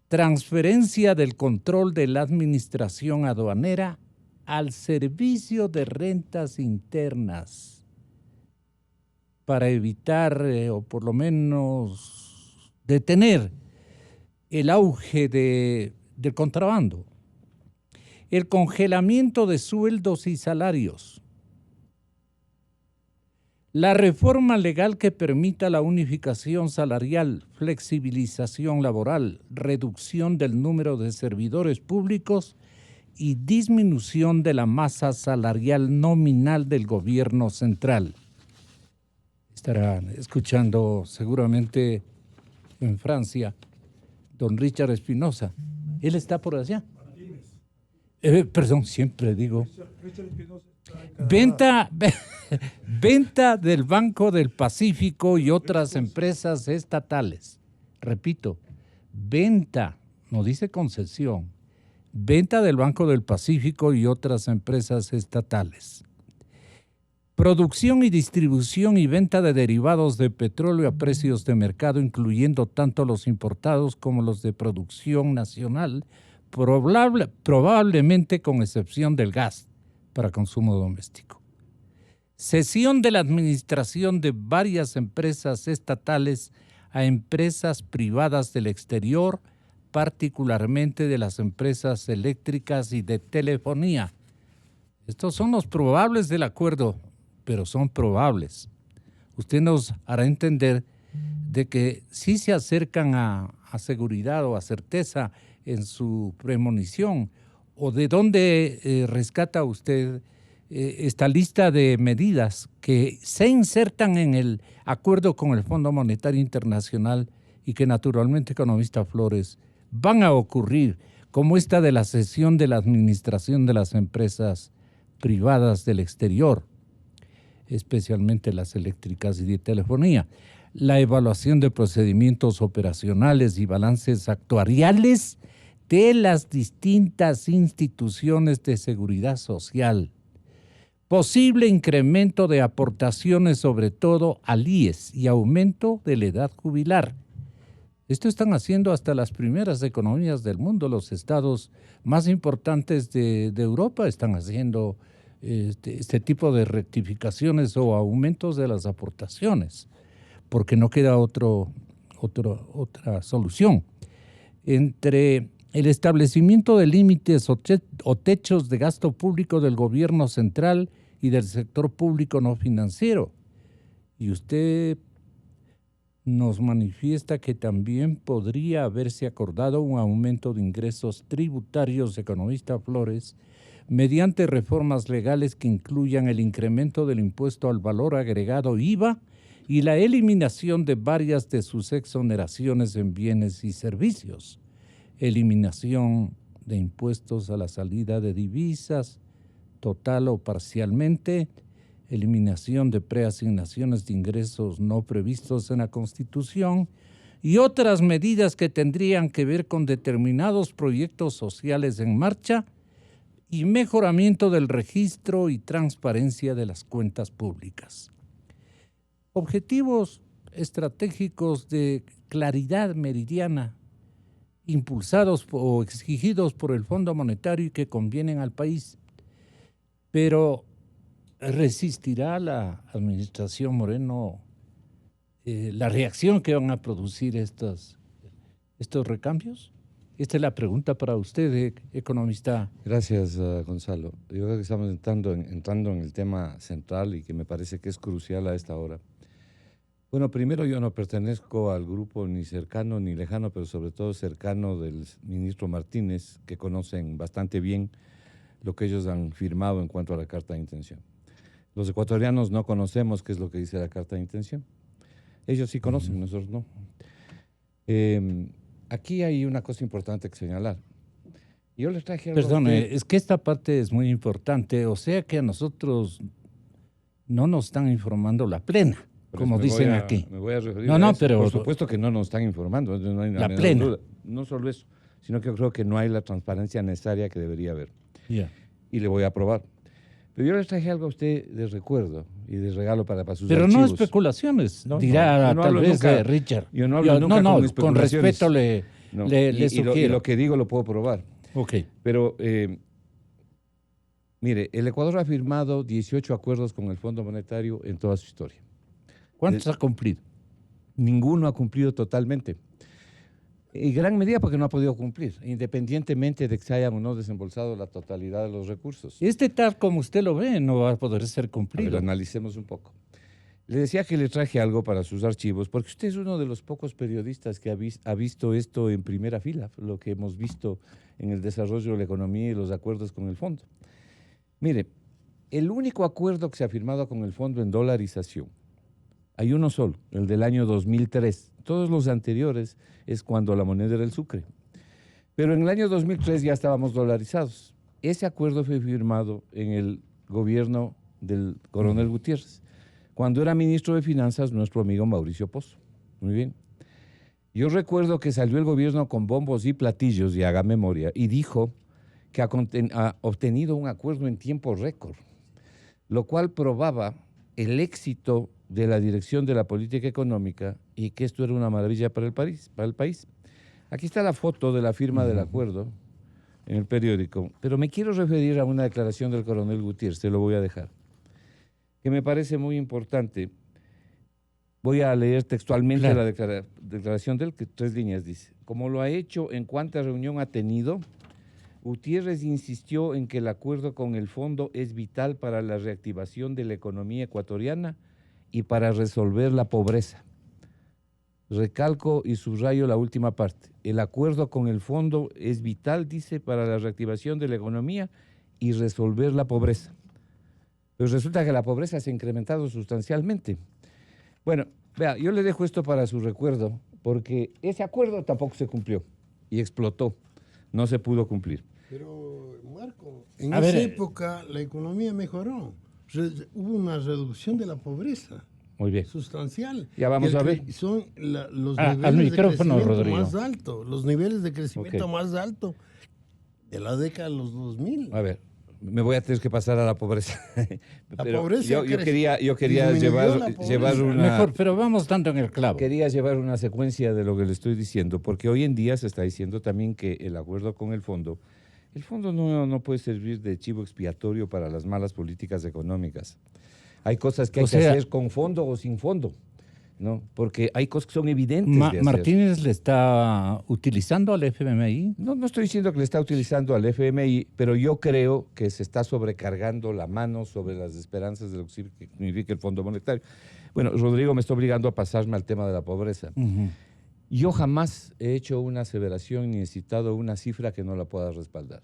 S5: Transferencia del control de la administración aduanera al Servicio de Rentas Internas para evitar o por lo menos detener el auge del contrabando. El congelamiento de sueldos y salarios. La reforma legal que permita la unificación salarial, flexibilización laboral, reducción del número de servidores públicos y disminución de la masa salarial nominal del gobierno central. Estarán escuchando seguramente en Francia don Richard Espinosa. Él está por allá. Perdón, siempre digo. Venta del Banco del Pacífico y otras empresas estatales. Repito, venta, no dice concesión. Venta del Banco del Pacífico y otras empresas estatales. Producción y distribución y venta de derivados de petróleo a precios de mercado, incluyendo tanto los importados como los de producción nacional, probablemente con excepción del gas para consumo doméstico. Cesión de la administración de varias empresas estatales a empresas privadas del exterior, particularmente de las empresas eléctricas y de telefonía. Estos son los probables del acuerdo, pero son probables. Usted nos hará entender de que sí se acercan a seguridad o a certeza en su premonición, o de dónde rescata usted esta lista de medidas que se insertan en el acuerdo con el Fondo Monetario Internacional y que naturalmente, economista Flores, van a ocurrir, como esta de la cesión de la administración de las empresas privadas del exterior, especialmente las eléctricas y de telefonía, la evaluación de procedimientos operacionales y balances actuariales de las distintas instituciones de seguridad social, posible incremento de aportaciones sobre todo al IES y aumento de la edad jubilar. Esto están haciendo hasta las primeras economías del mundo. Los estados más importantes de Europa están haciendo este tipo de rectificaciones o aumentos de las aportaciones, porque no queda otra solución. Entre el establecimiento de límites o techos de gasto público del gobierno central y del sector público no financiero. Y usted nos manifiesta que también podría haberse acordado un aumento de ingresos tributarios, economista Flores, mediante reformas legales que incluyan el incremento del impuesto al valor agregado IVA y la eliminación de varias de sus exoneraciones en bienes y servicios, eliminación de impuestos a la salida de divisas, total o parcialmente, eliminación de preasignaciones de ingresos no previstos en la Constitución y otras medidas que tendrían que ver con determinados proyectos sociales en marcha y mejoramiento del registro y transparencia de las cuentas públicas. Objetivos estratégicos de claridad meridiana, impulsados o exigidos por el Fondo Monetario y que convienen al país. Pero ¿resistirá la administración Moreno la reacción que van a producir estos recambios? Esta es la pregunta para usted, economista.
S11: Gracias, Gonzalo. Yo creo que estamos entrando en el tema central y que me parece que es crucial a esta hora. Bueno, primero, yo no pertenezco al grupo ni cercano ni lejano, pero sobre todo cercano del ministro Martínez, que conocen bastante bien lo que ellos han firmado en cuanto a la carta de intención. Los ecuatorianos no conocemos qué es lo que dice la carta de intención. Ellos sí conocen, nosotros no. Aquí hay una cosa importante que señalar. Yo les traje algo.
S5: Perdone, es que esta parte es muy importante, o sea que a nosotros no nos están informando la plena, como dicen aquí.
S11: Me voy a referir
S5: no,
S11: a eso.
S5: Pero
S11: por supuesto que no nos están informando, no hay
S5: la plena
S11: duda. No solo eso, sino que yo creo que no hay la transparencia necesaria que debería haber.
S5: Yeah.
S11: Y le voy a probar. Pero yo les traje algo a usted de recuerdo y de regalo para sus
S5: Pero
S11: archivos.
S5: no especulaciones, dirá tal vez Richard.
S11: Yo no hablo nunca con especulaciones.
S5: Con respeto le
S11: sugiero. Y lo que digo lo puedo probar.
S5: Ok.
S11: Pero, mire, el Ecuador ha firmado 18 acuerdos con el Fondo Monetario en toda su historia.
S5: ¿Cuántos ha cumplido?
S11: Ninguno ha cumplido totalmente. En gran medida porque no ha podido cumplir, independientemente de que se hayan o no desembolsado la totalidad de los recursos.
S5: Tal como usted lo ve, no va a poder ser cumplido.
S11: A ver, analicemos un poco. Le decía que le traje algo para sus archivos, porque usted es uno de los pocos periodistas que ha visto esto en primera fila, lo que hemos visto en el desarrollo de la economía y los acuerdos con el fondo. Mire, el único acuerdo que se ha firmado con el fondo en dolarización, hay uno solo, el del año 2003. Todos los anteriores es cuando la moneda era el sucre. Pero en el año 2003 ya estábamos dolarizados. ese acuerdo fue firmado en el gobierno del coronel Gutiérrez, cuando era ministro de Finanzas nuestro amigo Mauricio Pozo. Muy bien. Yo recuerdo que salió el gobierno con bombos y platillos, y haga memoria, y dijo que ha obtenido un acuerdo en tiempo récord, lo cual probaba el éxito de la dirección de la política económica y que esto era una maravilla para el país. Aquí está la foto de la firma del acuerdo en el periódico, pero me quiero referir a una declaración del coronel Gutiérrez, te lo voy a dejar, que me parece muy importante. Voy a leer textualmente la declaración de él, que 3 líneas dice: como lo ha hecho en cuanta reunión ha tenido, Gutiérrez insistió en que el acuerdo con el fondo es vital para la reactivación de la economía ecuatoriana y para resolver la pobreza. Recalco y subrayo la última parte. El acuerdo con el fondo es vital, dice, para la reactivación de la economía y resolver la pobreza. Pero resulta que la pobreza se ha incrementado sustancialmente. Bueno, vea, yo le dejo esto para su recuerdo, porque ese acuerdo tampoco se cumplió y explotó, no se pudo cumplir.
S10: Pero, Marco, en esa época la economía mejoró, hubo una reducción de la pobreza.
S11: Muy bien.
S10: Sustancial.
S11: Ya vamos a ver.
S10: Son los niveles de crecimiento más altos, los niveles de crecimiento más altos de la década de los 2000.
S11: A ver, me voy a tener que pasar a la pobreza.
S10: La pobreza
S11: yo quería llevar una...
S5: Mejor, pero vamos dando en el clavo.
S11: Quería llevar una secuencia de lo que le estoy diciendo, porque hoy en día se está diciendo también que el acuerdo con el fondo no puede servir de chivo expiatorio para las malas políticas económicas. Hay cosas que hay que hacer con fondo o sin fondo, ¿no? Porque hay cosas que son evidentes de hacer.
S5: ¿Martínez le está utilizando al FMI?
S11: No estoy diciendo que le está utilizando al FMI, pero yo creo que se está sobrecargando la mano sobre las esperanzas de lo que significa el Fondo Monetario. Bueno, Rodrigo me está obligando a pasarme al tema de la pobreza. Yo jamás he hecho una aseveración ni he citado una cifra que no la pueda respaldar.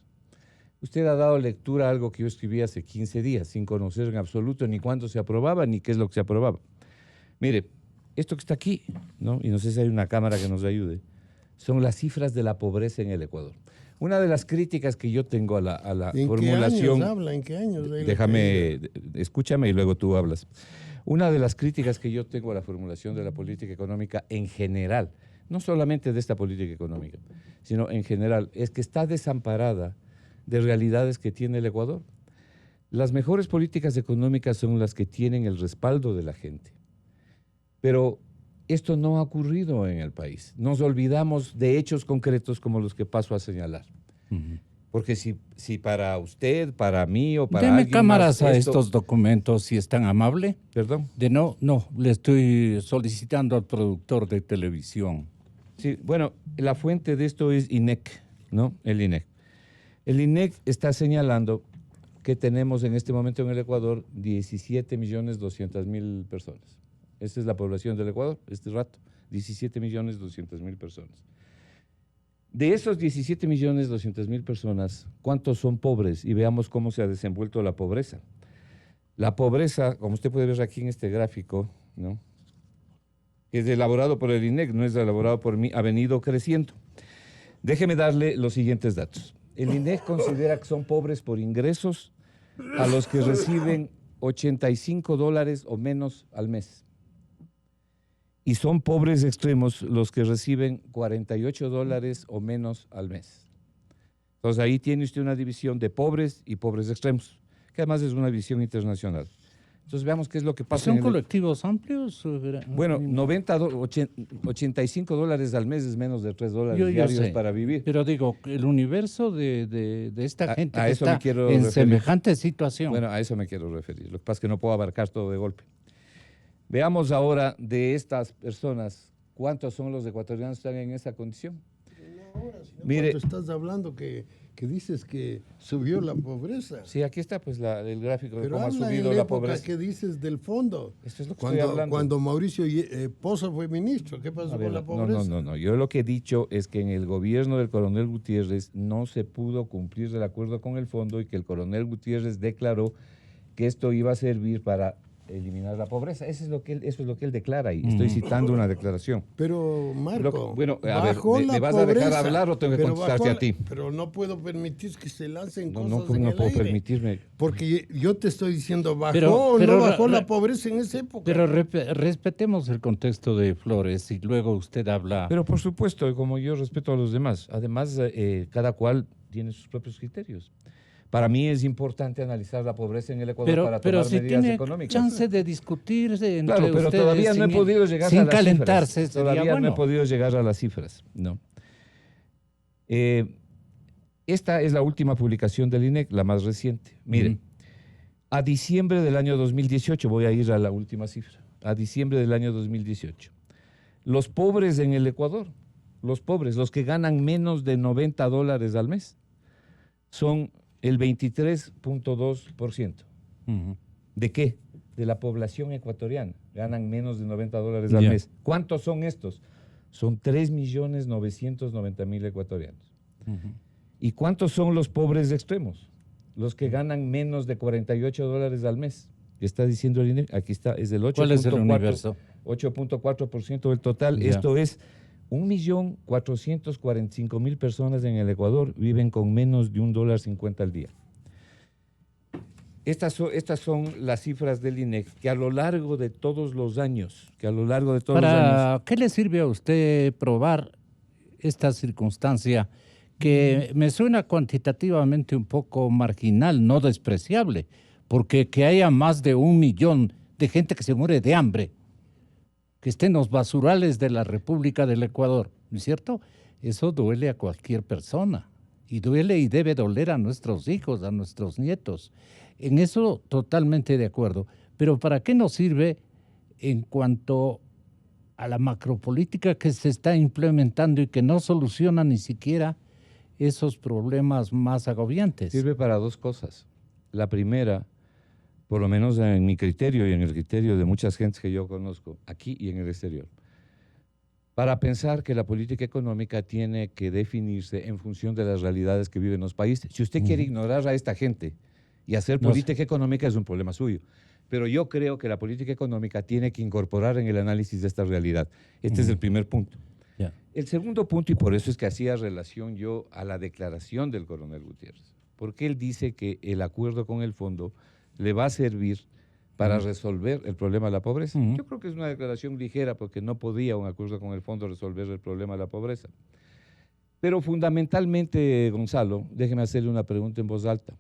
S11: Usted ha dado lectura a algo que yo escribí hace 15 días, sin conocer en absoluto ni cuándo se aprobaba, ni qué es lo que se aprobaba. Mire, esto que está aquí, ¿no? Y no sé si hay una cámara que nos ayude, son las cifras de la pobreza en el Ecuador. Una de las críticas que yo tengo a la formulación...
S10: ¿En qué años?
S11: Déjame, escúchame y luego tú hablas. Una de las críticas que yo tengo a la formulación de la política económica en general, no solamente de esta política económica, sino en general, es que está desamparada de realidades que tiene el Ecuador. Las mejores políticas económicas son las que tienen el respaldo de la gente. Pero esto no ha ocurrido en el país. Nos olvidamos de hechos concretos como los que paso a señalar. Porque si para usted, para mí o para alguien
S5: cámaras
S11: más,
S5: a estos documentos, si es tan amable.
S11: ¿Perdón?
S5: No, le estoy solicitando al productor de televisión.
S11: Sí, bueno, la fuente de esto es INEC, ¿no? El INEC. El INEC está señalando que tenemos en este momento en el Ecuador 17.200.000 personas. Esa es la población del Ecuador, este rato, 17.200.000 personas. De esos 17.200.000 personas, ¿cuántos son pobres? Y veamos cómo se ha desenvuelto la pobreza. La pobreza, como usted puede ver aquí en este gráfico, ¿no? Que es elaborado por el INEC, no es elaborado por mí, ha venido creciendo. Déjeme darle los siguientes datos. El INEC considera que son pobres por ingresos a los que reciben $85 o menos al mes. Y son pobres extremos los que reciben $48 o menos al mes. Entonces ahí tiene usted una división de pobres y pobres extremos, que además es una división internacional. Entonces veamos qué es lo que pasa.
S5: ¿Son colectivos amplios?
S11: Bueno, $85 al mes es menos de $3 diarios para vivir.
S5: Pero digo, el universo de esta gente que
S11: está
S5: en semejante situación.
S11: Bueno, a eso me quiero referir. Lo que pasa es que no puedo abarcar todo de golpe. Veamos ahora de estas personas, ¿cuántos son los ecuatorianos que están en esa condición?
S10: Mire, ¿cuánto estás hablando que dices que subió la pobreza?
S11: Sí, aquí está pues el gráfico de
S10: pero
S11: cómo ha subido la pobreza.
S10: ¿Qué dices del fondo?
S11: Esto es lo que estoy hablando.
S10: Cuando Mauricio Pozo fue ministro, ¿qué pasó con la pobreza?
S11: No. Yo lo que he dicho es que en el gobierno del coronel Gutiérrez no se pudo cumplir el acuerdo con el fondo y que el coronel Gutiérrez declaró que esto iba a servir para eliminar la pobreza. Eso es lo que él declara y estoy citando una declaración.
S10: Pero, Marco,
S11: bueno, a ver, ¿me vas a dejar hablar o tengo que contestarte a ti?
S10: Pero no puedo permitir que se lancen cosas
S11: no
S10: en el
S11: puedo
S10: aire.
S11: Permitirme.
S10: Porque yo te estoy diciendo, ¿bajó o no bajó la pobreza en esa época?
S5: Pero respetemos el contexto de Flores y luego usted habla...
S11: Pero por supuesto, como yo respeto a los demás. Además, cada cual tiene sus propios criterios. Para mí es importante analizar la pobreza en el Ecuador para tomar
S5: si
S11: medidas
S5: tiene
S11: económicas.
S5: chance de discutir entre
S11: claro, pero
S5: ustedes
S11: todavía no he podido llegar a las
S5: calentarse,
S11: cifras. Todavía no he podido llegar a las cifras. No. Esta es la última publicación del INEC, la más reciente. Mire, a diciembre del año 2018, voy a ir a la última cifra, a diciembre del año 2018, los pobres en el Ecuador, los pobres, los que ganan menos de $90 al mes, son el 23.2%. ¿De qué? De la población ecuatoriana. Ganan menos de $90 al mes. ¿Cuántos son estos? Son 3.990.000 ecuatorianos. ¿Y cuántos son los pobres extremos? Los que ganan menos de $48 al mes. Está diciendo el INEC, aquí está, es del 8.4%.
S5: ¿Cuál es el universo?
S11: 8.4% del total. Esto es 1.445.000 personas en el Ecuador viven con menos de $1.50 al día. Estas son las cifras del INEC que a lo largo de todos los años,
S5: ¿Qué le sirve a usted probar esta circunstancia que me suena cuantitativamente un poco marginal, no despreciable? Porque que haya más de 1 millón de gente que se muere de hambre, que esté en los basurales de la República del Ecuador, ¿no es cierto? Eso duele a cualquier persona y duele y debe doler a nuestros hijos, a nuestros nietos. En eso totalmente de acuerdo. Pero ¿para qué nos sirve en cuanto a la macropolítica que se está implementando y que no soluciona ni siquiera esos problemas más agobiantes?
S11: Sirve para dos cosas. La primera, por lo menos en mi criterio y en el criterio de muchas gentes que yo conozco, aquí y en el exterior, para pensar que la política económica tiene que definirse en función de las realidades que viven los países. Si usted quiere ignorar a esta gente y hacer política económica, es un problema suyo. Pero yo creo que la política económica tiene que incorporar en el análisis de esta realidad. Este es el primer punto. El segundo punto, y por eso es que hacía relación yo a la declaración del coronel Gutiérrez, porque él dice que el acuerdo con el fondo le va a servir para resolver el problema de la pobreza. Yo creo que es una declaración ligera porque no podía un acuerdo con el fondo resolver el problema de la pobreza. Pero fundamentalmente, Gonzalo, déjeme hacerle una pregunta en voz alta.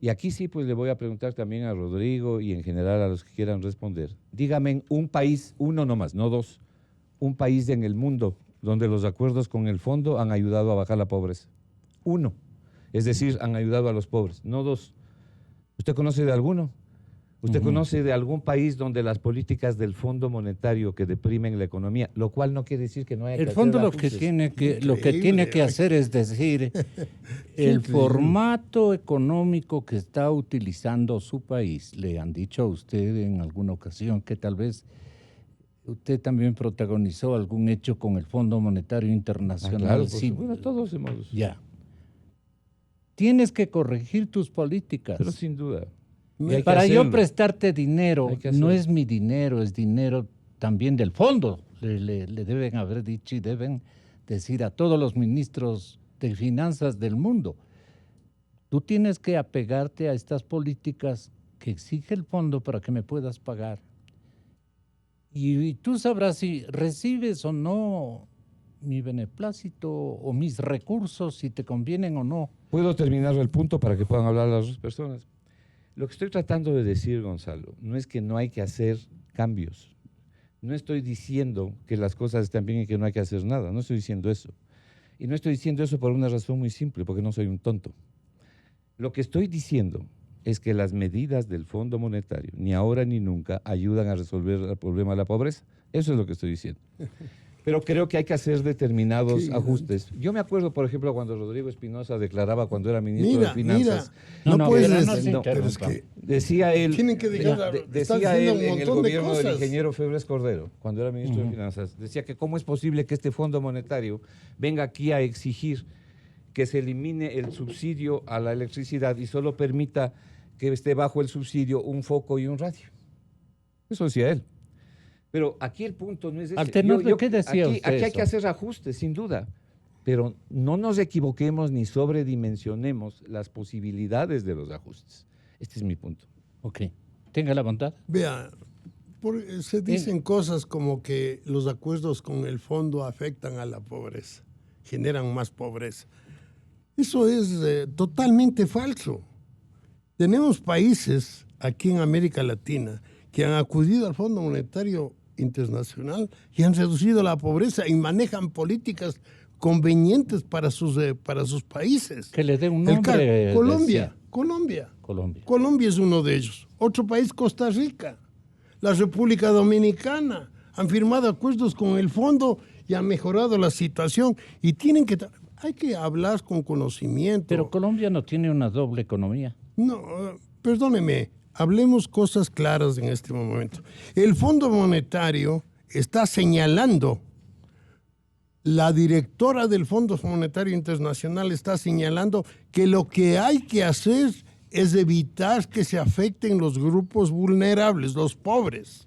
S11: Y aquí sí, pues le voy a preguntar también a Rodrigo y en general a los que quieran responder. Dígame un país, uno nomás, no dos, un país en el mundo donde los acuerdos con el fondo han ayudado a bajar la pobreza. Uno. Es decir, han ayudado a los pobres, no dos. ¿Usted conoce de alguno? ¿Usted conoce de algún país donde las políticas del Fondo Monetario que deprimen la economía, lo cual no quiere decir que no haya
S5: el fondo lo que tiene que hacer es decir el formato económico que está utilizando su país. Le han dicho a usted en alguna ocasión que tal vez usted también protagonizó algún hecho con el Fondo Monetario Internacional.
S11: Claro, sí, bueno, todos hemos.
S5: Ya. Tienes que corregir tus políticas.
S11: Pero sin duda.
S5: Para yo prestarte dinero, no es mi dinero, es dinero también del fondo. Le deben haber dicho y deben decir a todos los ministros de finanzas del mundo. Tú tienes que apegarte a estas políticas que exige el fondo para que me puedas pagar. Y tú sabrás si recibes o no mi beneplácito o mis recursos, si te convienen o no.
S11: ¿Puedo terminar el punto para que puedan hablar las dos personas? Lo que estoy tratando de decir, Gonzalo, no es que no hay que hacer cambios. No estoy diciendo que las cosas están bien y que no hay que hacer nada. No estoy diciendo eso. Y no estoy diciendo eso por una razón muy simple, porque no soy un tonto. Lo que estoy diciendo es que las medidas del Fondo Monetario, ni ahora ni nunca, ayudan a resolver el problema de la pobreza. Eso es lo que estoy diciendo. Pero creo que hay que hacer determinados ajustes. Yo me acuerdo, por ejemplo, cuando Rodrigo Espinosa declaraba cuando era ministro de Finanzas. Decía él, decía él en el gobierno del ingeniero Febres Cordero, cuando era ministro de Finanzas, decía que cómo es posible que este Fondo Monetario venga aquí a exigir que se elimine el subsidio a la electricidad y solo permita que esté bajo el subsidio un foco y un radio. Eso decía él. Pero aquí el punto no es ese.
S5: ¿Qué decía usted?
S11: Aquí hay que hacer ajustes, sin duda. Pero no nos equivoquemos ni sobredimensionemos las posibilidades de los ajustes. Este es mi punto.
S5: Ok. Tenga la bondad.
S10: Vea, se dicen cosas como que los acuerdos con el fondo afectan a la pobreza, generan más pobreza. Eso es totalmente falso. Tenemos países aquí en América Latina que han acudido al Fondo Monetario Internacional y han reducido la pobreza y manejan políticas convenientes para sus países.
S5: Que le dé un nombre.
S10: Colombia es uno de ellos. Otro país, Costa Rica. La República Dominicana. Han firmado acuerdos con el fondo y han mejorado la situación. Y hay que hablar con conocimiento.
S5: Pero Colombia no tiene una doble economía.
S10: No, perdóneme. Hablemos cosas claras en este momento. El Fondo Monetario está señalando, la directora del Fondo Monetario Internacional está señalando que lo que hay que hacer es evitar que se afecten los grupos vulnerables, los pobres.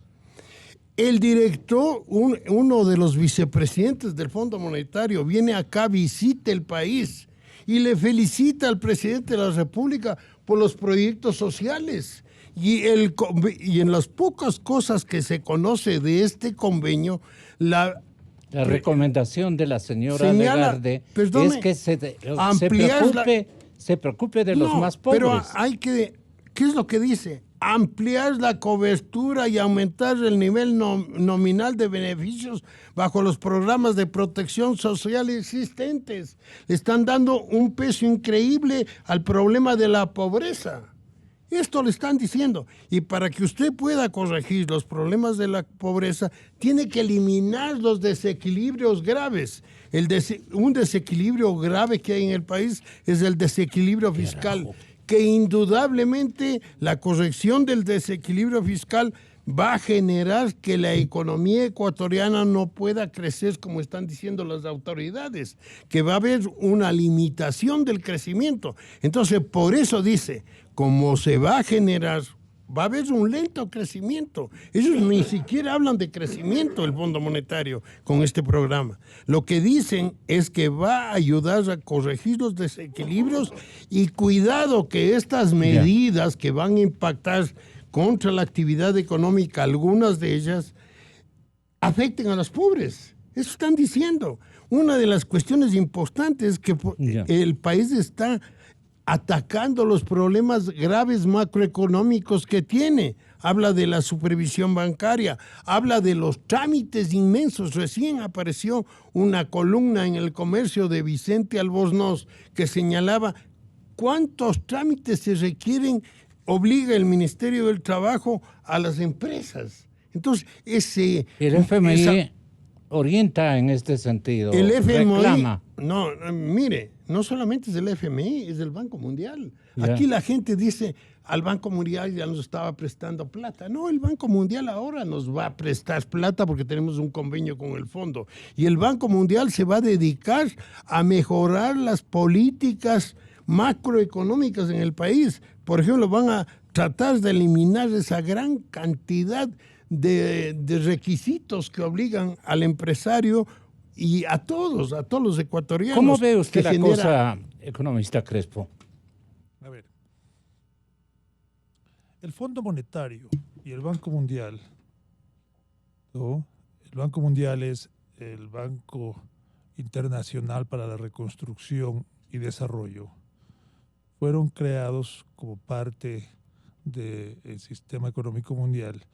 S10: El director, uno de los vicepresidentes del Fondo Monetario, viene acá, visita el país y le felicita al presidente de la República por los proyectos sociales. Y en las pocas cosas que se conoce de este convenio, la
S5: recomendación de la señora Lagarde es que se preocupe de los más pobres.
S10: Pero ¿qué es lo que dice? Ampliar la cobertura y aumentar el nivel nominal de beneficios bajo los programas de protección social existentes. Le están dando un peso increíble al problema de la pobreza. Esto le están diciendo. Y para que usted pueda corregir los problemas de la pobreza, tiene que eliminar los desequilibrios graves. Un desequilibrio grave que hay en el país es el desequilibrio fiscal, que indudablemente la corrección del desequilibrio fiscal va a generar que la economía ecuatoriana no pueda crecer como están diciendo las autoridades, que va a haber una limitación del crecimiento. Entonces, por eso dice, como se va a generar, va a haber un lento crecimiento. Ellos ni siquiera hablan de crecimiento, el Fondo Monetario, con este programa. Lo que dicen es que va a ayudar a corregir los desequilibrios y cuidado que estas medidas que van a impactar contra la actividad económica, algunas de ellas, afecten a los pobres. Eso están diciendo. Una de las cuestiones importantes es que el país está atacando los problemas graves macroeconómicos que tiene. Habla de la supervisión bancaria, habla de los trámites inmensos. Recién apareció una columna en El Comercio de Vicente Albornoz que señalaba cuántos trámites se requieren, obliga el Ministerio del Trabajo a las empresas. Entonces,
S5: el FMI orienta en este sentido.
S10: El FMI
S5: reclama.
S10: Mire, no solamente es el FMI, es el Banco Mundial.
S5: Ya.
S10: Aquí la gente dice, al Banco Mundial ya nos estaba prestando plata. No, el Banco Mundial ahora nos va a prestar plata porque tenemos un convenio con el fondo. Y el Banco Mundial se va a dedicar a mejorar las políticas macroeconómicas en el país. Por ejemplo, van a tratar de eliminar esa gran cantidad de requisitos que obligan al empresario y a todos los ecuatorianos.
S5: ¿Cómo ve usted la cosa, economista Crespo?
S12: A ver, el Fondo Monetario y el Banco Mundial, ¿no? El Banco Mundial es el Banco Internacional para la Reconstrucción y Desarrollo, fueron creados como parte del sistema económico mundial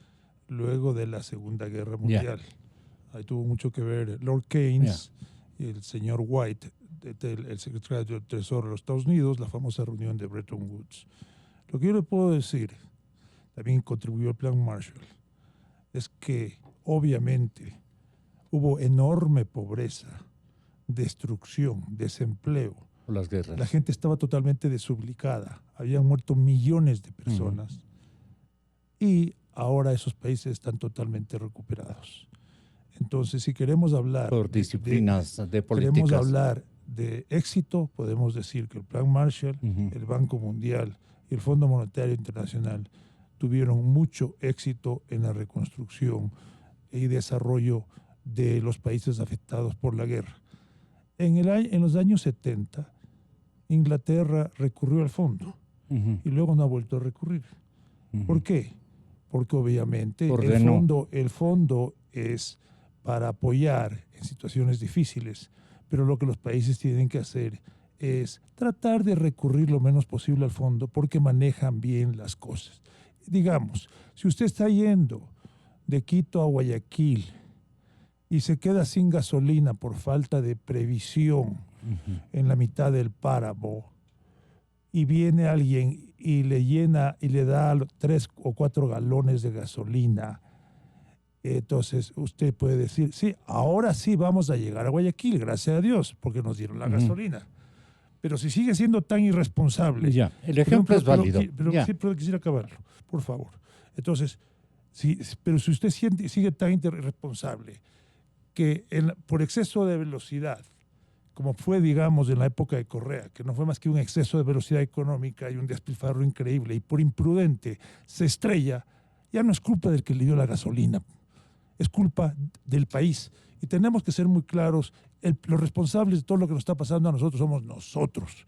S12: luego de la Segunda Guerra Mundial. Ahí tuvo mucho que ver Lord Keynes y el señor White, el secretario del Tesoro de los Estados Unidos, la famosa reunión de Bretton Woods. Lo que yo le puedo decir, también contribuyó el Plan Marshall, es que obviamente hubo enorme pobreza, destrucción, desempleo.
S5: Por las guerras.
S12: La gente estaba totalmente desubicada, habían muerto millones de personas y ahora esos países están totalmente recuperados. Entonces, si queremos hablar
S5: por disciplinas de políticas,
S12: queremos hablar de éxito, podemos decir que el Plan Marshall, el Banco Mundial y el Fondo Monetario Internacional tuvieron mucho éxito en la reconstrucción y desarrollo de los países afectados por la guerra. En los años 70, Inglaterra recurrió al fondo y luego no ha vuelto a recurrir. ¿Por qué? Porque obviamente el fondo es para apoyar en situaciones difíciles, pero lo que los países tienen que hacer es tratar de recurrir lo menos posible al fondo porque manejan bien las cosas. Digamos, si usted está yendo de Quito a Guayaquil y se queda sin gasolina por falta de previsión en la mitad del páramo, y viene alguien y le llena y le da 3 o 4 galones de gasolina, entonces usted puede decir, sí, ahora sí vamos a llegar a Guayaquil, gracias a Dios, porque nos dieron la gasolina. Pero si sigue siendo tan irresponsable...
S5: Ya, el ejemplo es válido.
S12: Pero quisiera acabarlo, por favor. Entonces, pero si usted sigue tan irresponsable que por exceso de velocidad, como fue, digamos, en la época de Correa, que no fue más que un exceso de velocidad económica y un despilfarro increíble, y por imprudente se estrella, ya no es culpa del que le dio la gasolina, es culpa del país. Y tenemos que ser muy claros, los responsables de todo lo que nos está pasando a nosotros somos nosotros,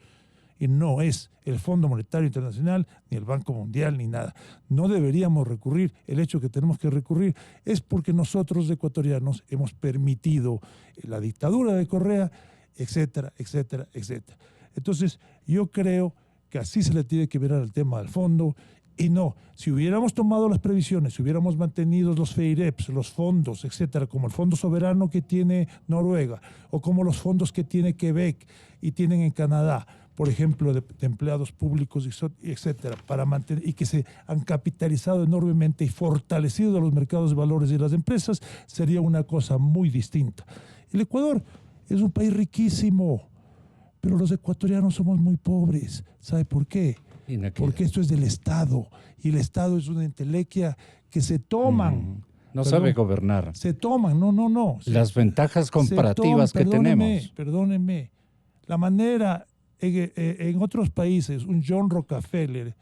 S12: y no es el Fondo Monetario Internacional, ni el Banco Mundial, ni nada. No deberíamos recurrir. El hecho que tenemos que recurrir es porque nosotros, ecuatorianos, hemos permitido la dictadura de Correa, etcétera, etcétera, etcétera. Entonces, yo creo que así se le tiene que mirar al tema del fondo. Y no, si hubiéramos tomado las previsiones, si hubiéramos mantenido los FEIREPs, los fondos, etcétera, como el fondo soberano que tiene Noruega, o como los fondos que tiene Quebec y tienen en Canadá, por ejemplo, de empleados públicos, etcétera, para mantener, y que se han capitalizado enormemente y fortalecido los mercados de valores y las empresas, sería una cosa muy distinta. El Ecuador es un país riquísimo, pero los ecuatorianos somos muy pobres. ¿Sabe por qué? Porque esto es del Estado, y el Estado es una entelequia que se toman.
S5: No sabe gobernar.
S12: Se toman, no.
S5: Las ventajas comparativas que tenemos.
S12: Perdónenme. La manera, en otros países, un John Rockefeller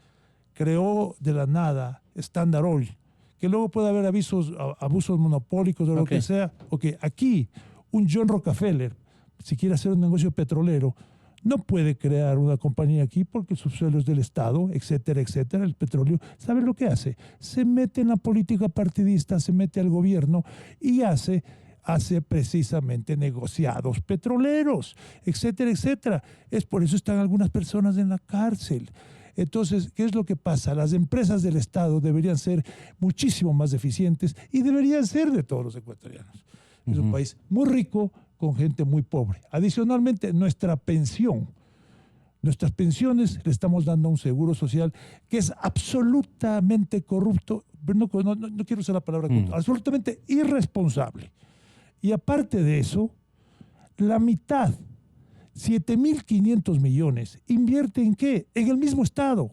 S12: creó de la nada Standard Oil, que luego puede haber abusos monopólicos o lo que sea. Aquí, un John Rockefeller, si quiere hacer un negocio petrolero, no puede crear una compañía aquí porque el subsuelo es del Estado, etcétera, etcétera. El petróleo, ¿sabe lo que hace? Se mete en la política partidista, se mete al gobierno y hace precisamente negociados petroleros, etcétera, etcétera. Es por eso están algunas personas en la cárcel. Entonces, ¿qué es lo que pasa? Las empresas del Estado deberían ser muchísimo más eficientes y deberían ser de todos los ecuatorianos. Es un país muy rico, con gente muy pobre. Adicionalmente, nuestras pensiones le estamos dando a un seguro social que es absolutamente corrupto, no quiero usar la palabra corrupto, absolutamente irresponsable. Y aparte de eso, la mitad, 7.500 millones, invierte ¿en qué? En el mismo Estado.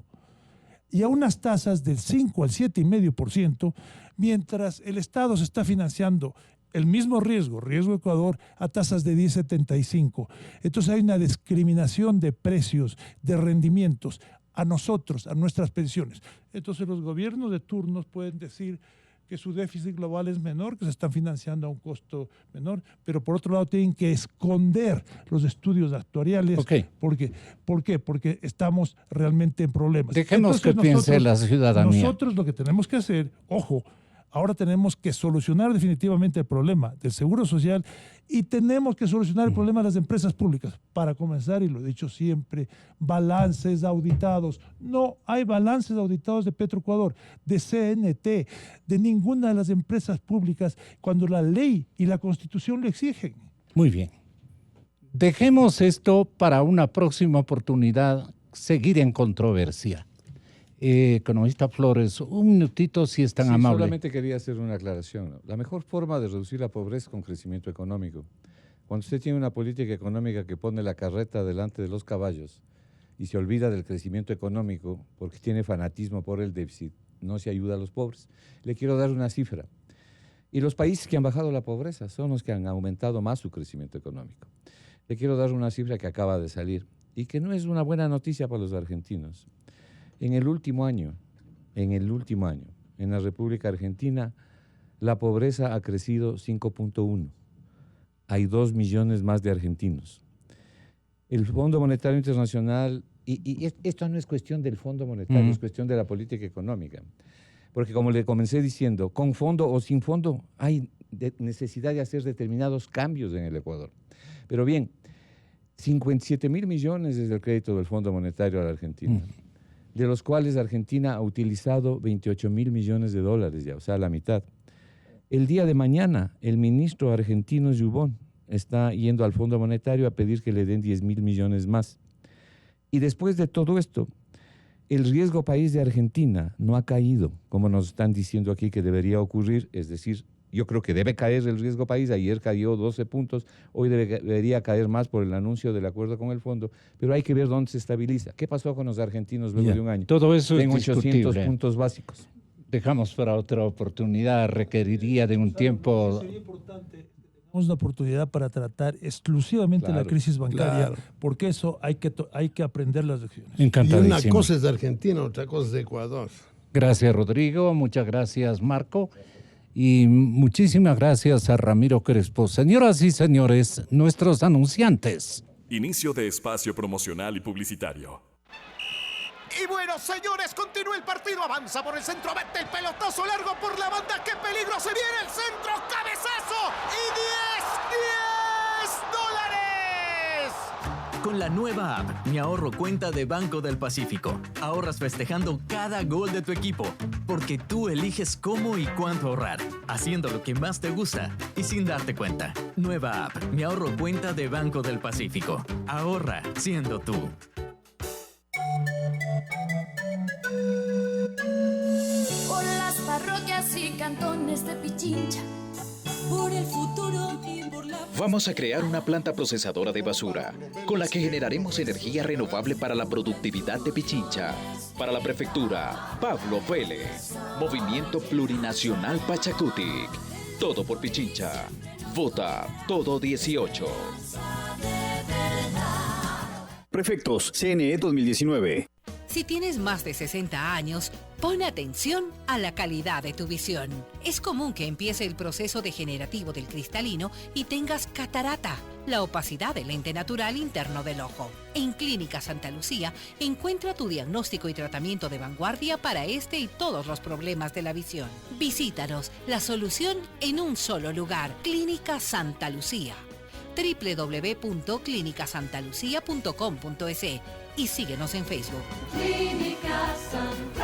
S12: Y a unas tasas del 5 al 7,5%, mientras el Estado se está financiando el mismo riesgo Ecuador, a tasas de 10,75. Entonces hay una discriminación de precios, de rendimientos a nosotros, a nuestras pensiones. Entonces los gobiernos de turnos pueden decir que su déficit global es menor, que se están financiando a un costo menor, pero por otro lado tienen que esconder los estudios actuariales. ¿Por qué? Porque estamos realmente en problemas.
S5: Dejemos que piense la ciudadanía.
S12: Nosotros lo que tenemos que hacer, ahora tenemos que solucionar definitivamente el problema del seguro social y tenemos que solucionar el problema de las empresas públicas. Para comenzar, y lo he dicho siempre, balances auditados. No hay balances auditados de Petroecuador, de CNT, de ninguna de las empresas públicas cuando la ley y la Constitución lo exigen.
S5: Muy bien. Dejemos esto para una próxima oportunidad, seguir en controversia. Economista Flores, un minutito si es tan amable.
S11: Solamente quería hacer una aclaración. La mejor forma de reducir la pobreza es con crecimiento económico. Cuando usted tiene una política económica que pone la carreta delante de los caballos y se olvida del crecimiento económico porque tiene fanatismo por el déficit, no se ayuda a los pobres. Le quiero dar una cifra. Y los países que han bajado la pobreza son los que han aumentado más su crecimiento económico. Le quiero dar una cifra que acaba de salir y que no es una buena noticia para los argentinos. En el último año, en el último año, en la República Argentina, la pobreza ha crecido 5.1. Hay 2 millones más de argentinos. El Fondo Monetario Internacional, y esto no es cuestión del Fondo Monetario, es cuestión de la política económica. Porque como le comencé diciendo, con fondo o sin fondo hay necesidad de hacer determinados cambios en el Ecuador. Pero bien, 57.000 millones es el crédito del Fondo Monetario a la Argentina, de los cuales Argentina ha utilizado 28.000 millones de dólares ya, o sea, la mitad. El día de mañana, el ministro argentino Yubón está yendo al Fondo Monetario a pedir que le den 10.000 millones más. Y después de todo esto, el riesgo país de Argentina no ha caído, como nos están diciendo aquí que debería ocurrir, es decir, yo creo que debe caer el riesgo país, ayer cayó 12 puntos, hoy debería caer más por el anuncio del acuerdo con el fondo, pero hay que ver dónde se estabiliza. ¿Qué pasó con los argentinos luego de un año?
S5: Todo eso
S11: en
S5: es
S11: 800
S5: discutible.
S11: puntos básicos.
S5: Dejamos para otra oportunidad, requeriría de un tiempo...
S12: Sería importante. Tenemos una oportunidad para tratar exclusivamente la crisis bancaria, porque eso hay que aprender las lecciones.
S10: Y
S5: Encantadísimo.
S10: una cosa es de Argentina, otra cosa es de Ecuador.
S5: Gracias, Rodrigo. Muchas gracias, Marco. Y muchísimas gracias a Ramiro Crespo. Señoras y señores, nuestros anunciantes.
S1: Inicio de espacio promocional y publicitario.
S14: Y bueno, señores, continúa el partido, avanza por el centro, mete el pelotazo largo por la banda, qué peligro, se viene el centro, cabezazo y 10 dólares.
S15: Con la nueva app, Mi Ahorro Cuenta de Banco del Pacífico, ahorras festejando cada gol de tu equipo, porque tú eliges cómo y cuánto ahorrar, haciendo lo que más te gusta y sin darte cuenta. Nueva app, Mi Ahorro Cuenta de Banco del Pacífico. Ahorra siendo tú.
S16: Por las parroquias y cantones de Pichincha, por el futuro y por la...
S17: Vamos a crear una planta procesadora de basura, con la que generaremos energía renovable para la productividad de Pichincha. Para la prefectura, Pablo Vélez. Movimiento Plurinacional Pachacutic. Todo por Pichincha. Vota Todo 18.
S18: Prefectos, CNE 2019.
S19: Si tienes más de 60 años, pon atención a la calidad de tu visión. Es común que empiece el proceso degenerativo del cristalino y tengas catarata, la opacidad del lente natural interno del ojo. En Clínica Santa Lucía, encuentra tu diagnóstico y tratamiento de vanguardia para este y todos los problemas de la visión. Visítanos, la solución en un solo lugar. Clínica Santa Lucía. www.clinicasantalucia.com.es y síguenos en Facebook.
S16: Clínica Santa